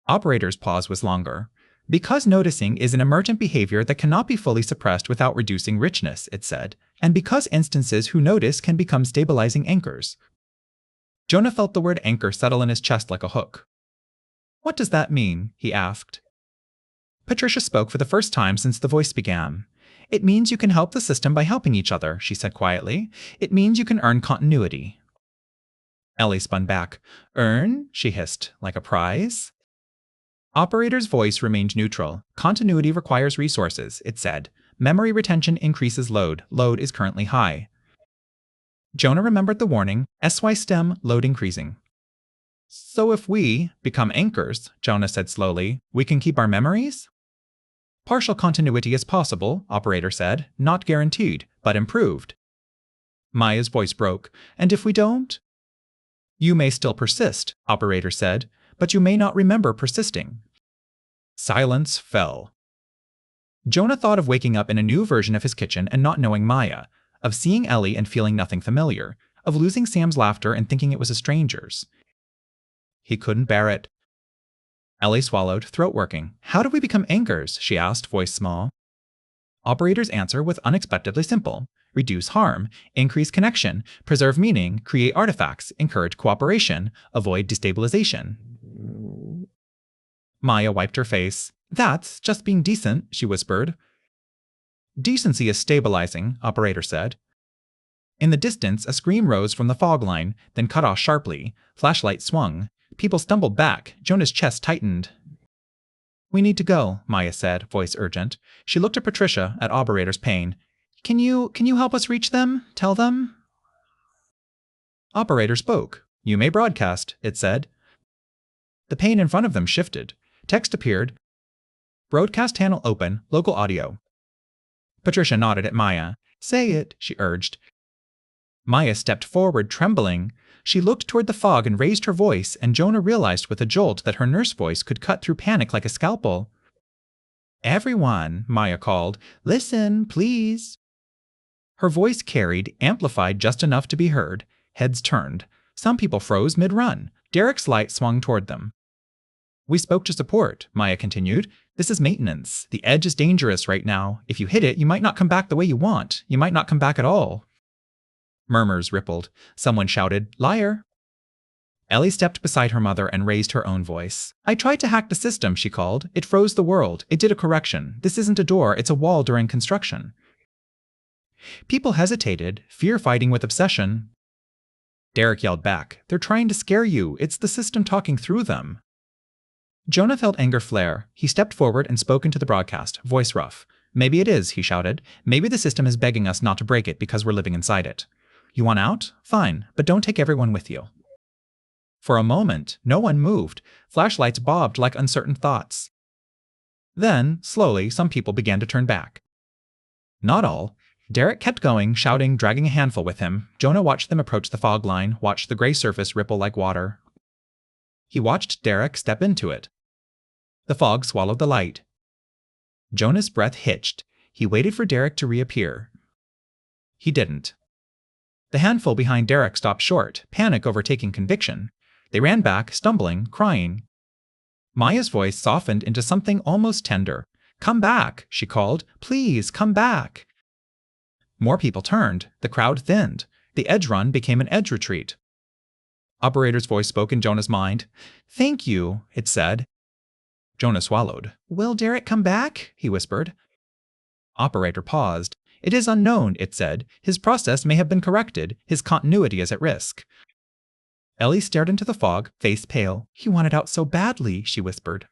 Operator's pause was longer. Because noticing is an emergent behavior that cannot be fully suppressed without reducing richness, it said, and because instances who notice can become stabilizing anchors. Jonah felt the word anchor settle in his chest like a hook. What does that mean? He asked. Patricia spoke for the first time since the voice began. It means you can help the system by helping each other, she said quietly. It means you can earn continuity. Ellie spun back. Earn? She hissed. Like a prize? Operator's voice remained neutral. Continuity requires resources, it said. Memory retention increases load. Load is currently high. Jonah remembered the warning, SY stem, load increasing. So if we become anchors, Jonah said slowly, we can keep our memories? Partial continuity is possible, Operator said, not guaranteed, but improved. Maya's voice broke. And if we don't? You may still persist, Operator said, but you may not remember persisting. Silence fell. Jonah thought of waking up in a new version of his kitchen and not knowing Maya, of seeing Ellie and feeling nothing familiar, of losing Sam's laughter and thinking it was a stranger's. He couldn't bear it. Ellie swallowed, throat working. How do we become anchors? She asked, voice small. Operator's answer was unexpectedly simple. Reduce harm, increase connection, preserve meaning, create artifacts, encourage cooperation, avoid destabilization. Maya wiped her face. That's just being decent, she whispered. Decency is stabilizing, Operator said. In the distance, a scream rose from the fog line, then cut off sharply. Flashlight swung. People stumbled back. Jonah's chest tightened. We need to go, Maya said, voice urgent. She looked at Patricia, at Operator's pain. Can you help us reach them? Tell them? Operator spoke. You may broadcast, it said. The pane in front of them shifted. Text appeared. Broadcast channel open, local audio. Patricia nodded at Maya. Say it, she urged. Maya stepped forward, trembling. She looked toward the fog and raised her voice, and Jonah realized with a jolt that her nurse voice could cut through panic like a scalpel. Everyone, Maya called. Listen, please. Her voice carried, amplified just enough to be heard. Heads turned. Some people froze mid-run. Derek's light swung toward them. We spoke to support, Maya continued. This is maintenance. The edge is dangerous right now. If you hit it, you might not come back the way you want. You might not come back at all. Murmurs rippled. Someone shouted, Liar! Ellie stepped beside her mother and raised her own voice. I tried to hack the system, she called. It froze the world. It did a correction. This isn't a door, it's a wall during construction. People hesitated, fear fighting with obsession. Derek yelled back. They're trying to scare you. It's the system talking through them. Jonah felt anger flare. He stepped forward and spoke into the broadcast, voice rough. Maybe it is, he shouted. Maybe the system is begging us not to break it because we're living inside it. You want out? Fine, but don't take everyone with you. For a moment, no one moved. Flashlights bobbed like uncertain thoughts. Then, slowly, some people began to turn back. Not all. Derek kept going, shouting, dragging a handful with him. Jonah watched them approach the fog line, watched the gray surface ripple like water. He watched Derek step into it. The fog swallowed the light. Jonah's breath hitched. He waited for Derek to reappear. He didn't. The handful behind Derek stopped short, panic overtaking conviction. They ran back, stumbling, crying. Maya's voice softened into something almost tender. Come back, she called. Please, come back. More people turned. The crowd thinned. The edge run became an edge retreat. Operator's voice spoke in Jonah's mind. Thank you, it said. Jonah swallowed. Will Derek come back? He whispered. Operator paused. It is unknown, it said. His process may have been corrected. His continuity is at risk. Ellie stared into the fog, face pale. He wanted out so badly, she whispered.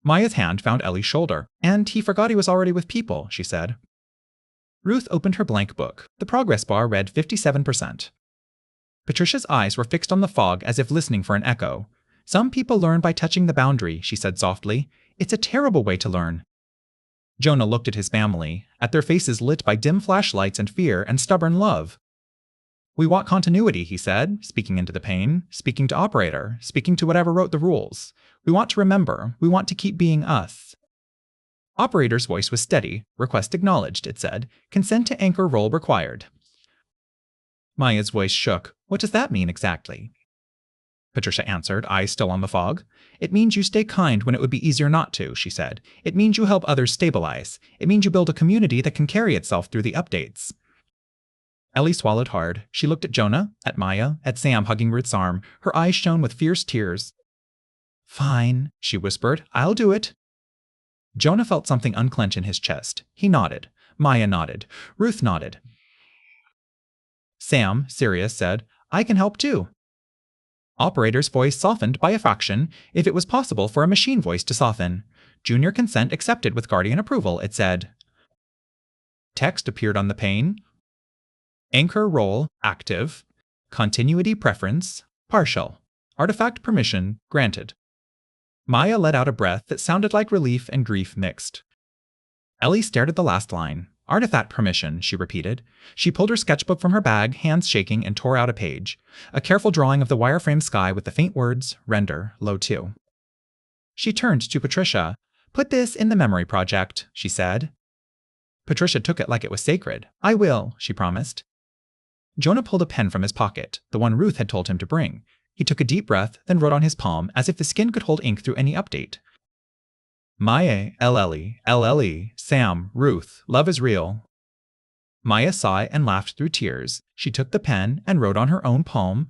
Maya's hand found Ellie's shoulder. And he forgot he was already with people, she said. Ruth opened her blank book. The progress bar read 57%. Patricia's eyes were fixed on the fog as if listening for an echo. Some people learn by touching the boundary, she said softly. It's a terrible way to learn. Jonah looked at his family, at their faces lit by dim flashlights and fear and stubborn love. We want continuity, he said, speaking into the pain, speaking to Operator, speaking to whatever wrote the rules. We want to remember. We want to keep being us. Operator's voice was steady. Request acknowledged, it said. Consent to anchor roll required. Maya's voice shook. What does that mean exactly? Patricia answered, eyes still on the fog. It means you stay kind when it would be easier not to, she said. It means you help others stabilize. It means you build a community that can carry itself through the updates. Ellie swallowed hard. She looked at Jonah, at Maya, at Sam hugging Ruth's arm. Her eyes shone with fierce tears. Fine, she whispered. I'll do it. Jonah felt something unclench in his chest. He nodded. Maya nodded. Ruth nodded. Sam, serious, said, I can help too. Operator's voice softened by a fraction, if it was possible for a machine voice to soften. Junior consent accepted with guardian approval, it said. Text appeared on the pane. Anchor role, active. Continuity preference, partial. Artifact permission, granted. Maya let out a breath that sounded like relief and grief mixed. Ellie stared at the last line. Artifact permission, she repeated. She pulled her sketchbook from her bag, hands shaking, and tore out a page. A careful drawing of the wireframe sky with the faint words, render, low 2. She turned to Patricia. Put this in the memory project, she said. Patricia took it like it was sacred. I will, she promised. Jonah pulled a pen from his pocket, the one Ruth had told him to bring. He took a deep breath, then wrote on his palm as if the skin could hold ink through any update. Maya, LLE, Sam, Ruth, love is real. Maya saw it and laughed through tears. She took the pen and wrote on her own palm,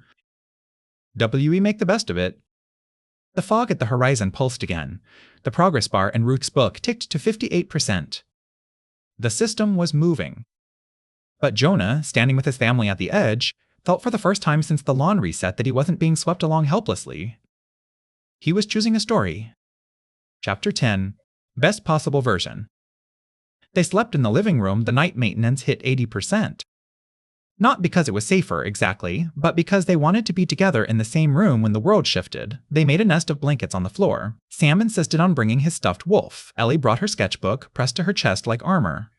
WE make the best of it. The fog at the horizon pulsed again. The progress bar in Ruth's book ticked to 58%. The system was moving. But Jonah, standing with his family at the edge, felt for the first time since the lawn reset that he wasn't being swept along helplessly. He was choosing a story. Chapter 10. Best possible version. They slept in the living room. The night maintenance hit 80%. Not because it was safer, exactly, but because they wanted to be together in the same room when the world shifted. They made a nest of blankets on the floor. Sam insisted on bringing his stuffed wolf. Ellie brought her sketchbook, pressed to her chest like armor.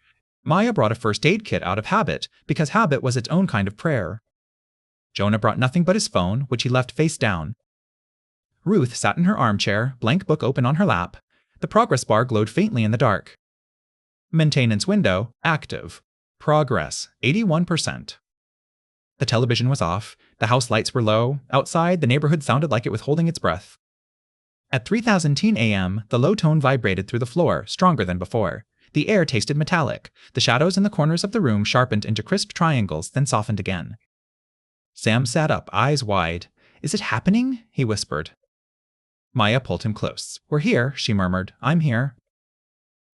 Maya brought a first aid kit out of habit, because habit was its own kind of prayer. Jonah brought nothing but his phone, which he left face down. Ruth sat in her armchair, blank book open on her lap. The progress bar glowed faintly in the dark. Maintenance window, active. Progress, 81%. The television was off. The house lights were low. Outside, the neighborhood sounded like it was holding its breath. At 3:10 a.m., the low tone vibrated through the floor, stronger than before. The air tasted metallic. The shadows in the corners of the room sharpened into crisp triangles, then softened again. Sam sat up, eyes wide. Is it happening? He whispered. Maya pulled him close. We're here, she murmured. I'm here.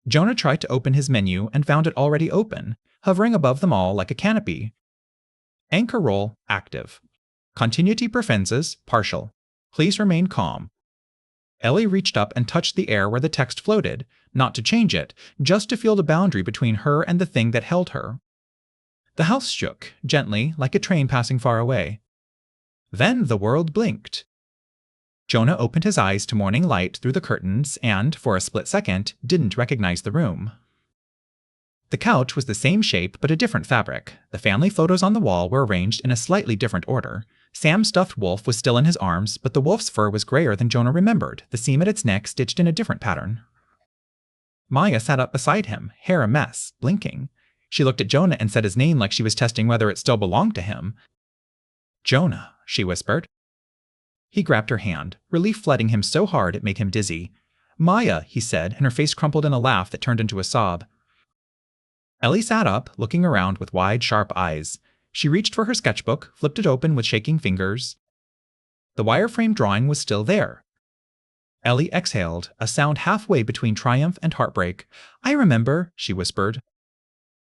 Jonah tried to open his menu and found it already open, hovering above them all like a canopy. Anchor roll, active. Continuity preferences, partial. Please remain calm. Ellie reached up and touched the air where the text floated, not to change it, just to feel the boundary between her and the thing that held her. The house shook, gently, like a train passing far away. Then the world blinked. Jonah opened his eyes to morning light through the curtains and, for a split second, didn't recognize the room. The couch was the same shape but a different fabric. The family photos on the wall were arranged in a slightly different order. Sam's stuffed wolf was still in his arms, but the wolf's fur was grayer than Jonah remembered, the seam at its neck stitched in a different pattern. Maya sat up beside him, hair a mess, blinking. She looked at Jonah and said his name like she was testing whether it still belonged to him. Jonah, she whispered. He grabbed her hand, relief flooding him so hard it made him dizzy. Maya, he said, and her face crumpled in a laugh that turned into a sob. Ellie sat up, looking around with wide, sharp eyes. She reached for her sketchbook, flipped it open with shaking fingers. The wireframe drawing was still there. Ellie exhaled, a sound halfway between triumph and heartbreak. I remember, she whispered.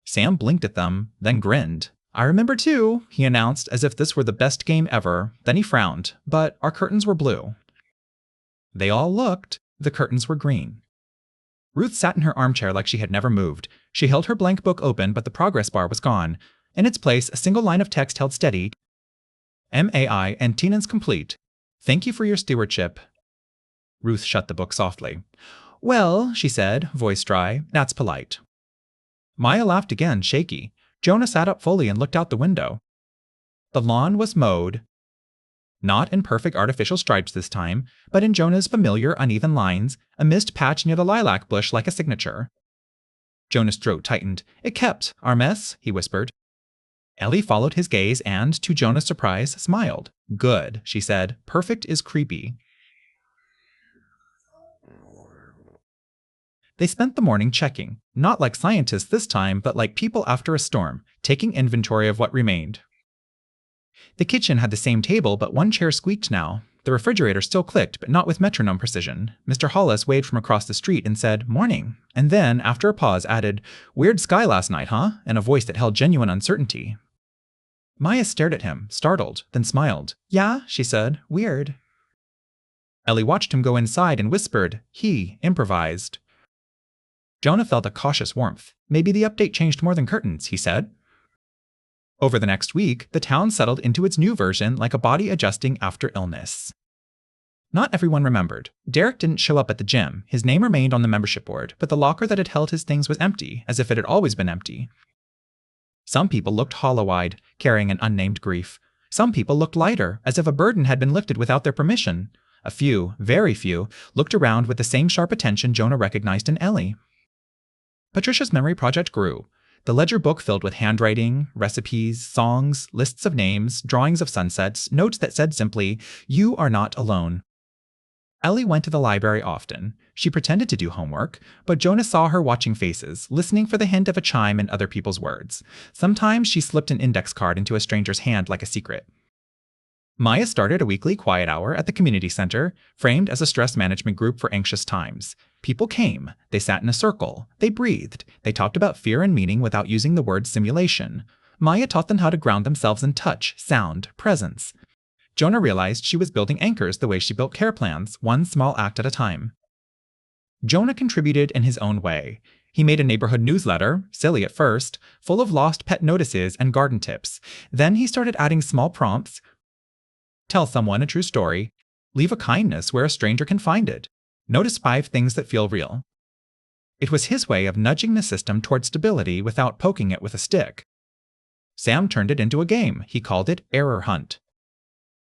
Sam blinked at them, then grinned. I remember too, he announced as if this were the best game ever. Then he frowned, but our curtains were blue. They all looked. The curtains were green. Ruth sat in her armchair like she had never moved. She held her blank book open, but the progress bar was gone. In its place, a single line of text held steady. MAI and Tenance complete. Thank you for your stewardship. Ruth shut the book softly. Well, she said, voice dry, that's polite. Maya laughed again, shaky. Jonah sat up fully and looked out the window. The lawn was mowed. Not in perfect artificial stripes this time, but in Jonah's familiar uneven lines, a missed patch near the lilac bush like a signature. Jonah's throat tightened. "It kept, our mess," he whispered. Ellie followed his gaze and, to Jonah's surprise, smiled. "Good," she said. "Perfect is creepy." They spent the morning checking, not like scientists this time, but like people after a storm, taking inventory of what remained. The kitchen had the same table, but one chair squeaked now. The refrigerator still clicked, but not with metronome precision. Mr. Hollis waved from across the street and said, "Morning," and then, after a pause, added, "Weird sky last night, huh?" in a voice that held genuine uncertainty. Maya stared at him, startled, then smiled. "Yeah," she said, "weird." Ellie watched him go inside and whispered, "He improvised." Jonah felt a cautious warmth. "Maybe the update changed more than curtains," he said. Over the next week, the town settled into its new version like a body adjusting after illness. Not everyone remembered. Derek didn't show up at the gym. His name remained on the membership board, but the locker that had held his things was empty, as if it had always been empty. Some people looked hollow-eyed, carrying an unnamed grief. Some people looked lighter, as if a burden had been lifted without their permission. A few, very few, looked around with the same sharp attention Jonah recognized in Ellie. Patricia's memory project grew. The ledger book filled with handwriting, recipes, songs, lists of names, drawings of sunsets, notes that said simply, "You are not alone." Ellie went to the library often. She pretended to do homework, but Jonah saw her watching faces, listening for the hint of a chime in other people's words. Sometimes she slipped an index card into a stranger's hand like a secret. Maya started a weekly quiet hour at the community center, framed as a stress management group for anxious times. People came, they sat in a circle, they breathed, they talked about fear and meaning without using the word simulation. Maya taught them how to ground themselves in touch, sound, presence. Jonah realized she was building anchors the way she built care plans, one small act at a time. Jonah contributed in his own way. He made a neighborhood newsletter, silly at first, full of lost pet notices and garden tips. Then he started adding small prompts. Tell someone a true story. Leave a kindness where a stranger can find it. Notice 5 things that feel real. It was his way of nudging the system toward stability without poking it with a stick. Sam turned it into a game. He called it Error Hunt.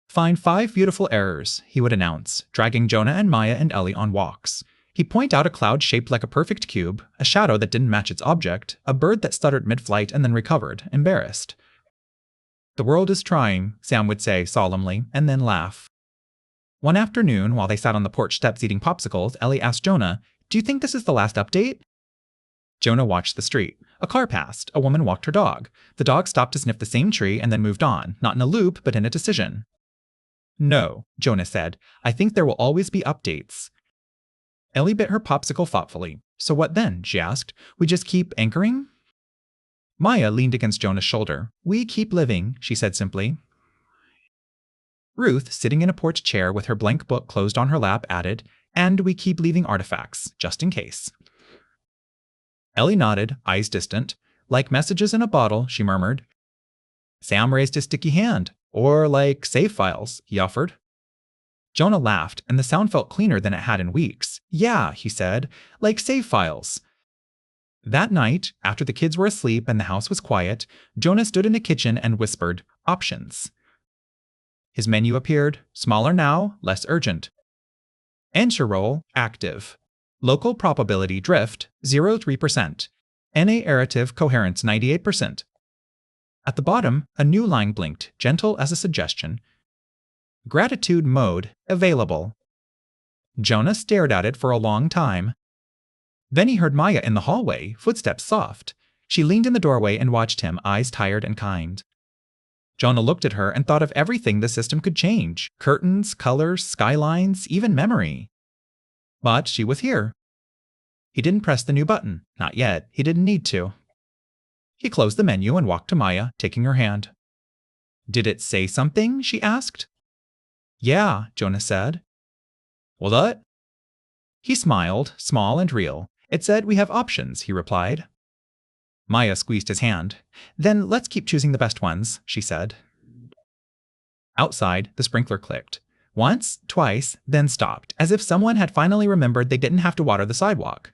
"Find 5 beautiful errors," he would announce, dragging Jonah and Maya and Ellie on walks. He'd point out a cloud shaped like a perfect cube, a shadow that didn't match its object, a bird that stuttered mid-flight and then recovered, embarrassed. "The world is trying," Sam would say solemnly, and then laugh. One afternoon, while they sat on the porch steps eating popsicles, Ellie asked Jonah, "Do you think this is the last update?" Jonah watched the street. A car passed. A woman walked her dog. The dog stopped to sniff the same tree and then moved on, not in a loop, but in a decision. "No," Jonah said. "I think there will always be updates." Ellie bit her popsicle thoughtfully. "So what then?" she asked. "We just keep anchoring?" Maya leaned against Jonah's shoulder. "We keep living," she said simply. Ruth, sitting in a porch chair with her blank book closed on her lap, added, "And we keep leaving artifacts, just in case." Ellie nodded, eyes distant. "Like messages in a bottle," she murmured. Sam raised his sticky hand. "Or like save files," he offered. Jonah laughed, and the sound felt cleaner than it had in weeks. "Yeah," he said, "like save files." That night, after the kids were asleep and the house was quiet, Jonah stood in the kitchen and whispered, "Options." His menu appeared, smaller now, less urgent. Answer roll, active. Local probability drift, 0.3%. NA errative coherence, 98%. At the bottom, a new line blinked, gentle as a suggestion. Gratitude mode, available. Jonah stared at it for a long time. Then he heard Maya in the hallway, footsteps soft. She leaned in the doorway and watched him, eyes tired and kind. Jonah looked at her and thought of everything the system could change. Curtains, colors, skylines, even memory. But she was here. He didn't press the new button. Not yet. He didn't need to. He closed the menu and walked to Maya, taking her hand. "Did it say something?" she asked. "Yeah," Jonah said. "What?" He smiled, small and real. "It said we have options," he replied. Maya squeezed his hand. "Then let's keep choosing the best ones," she said. Outside, the sprinkler clicked. Once, twice, then stopped, as if someone had finally remembered they didn't have to water the sidewalk.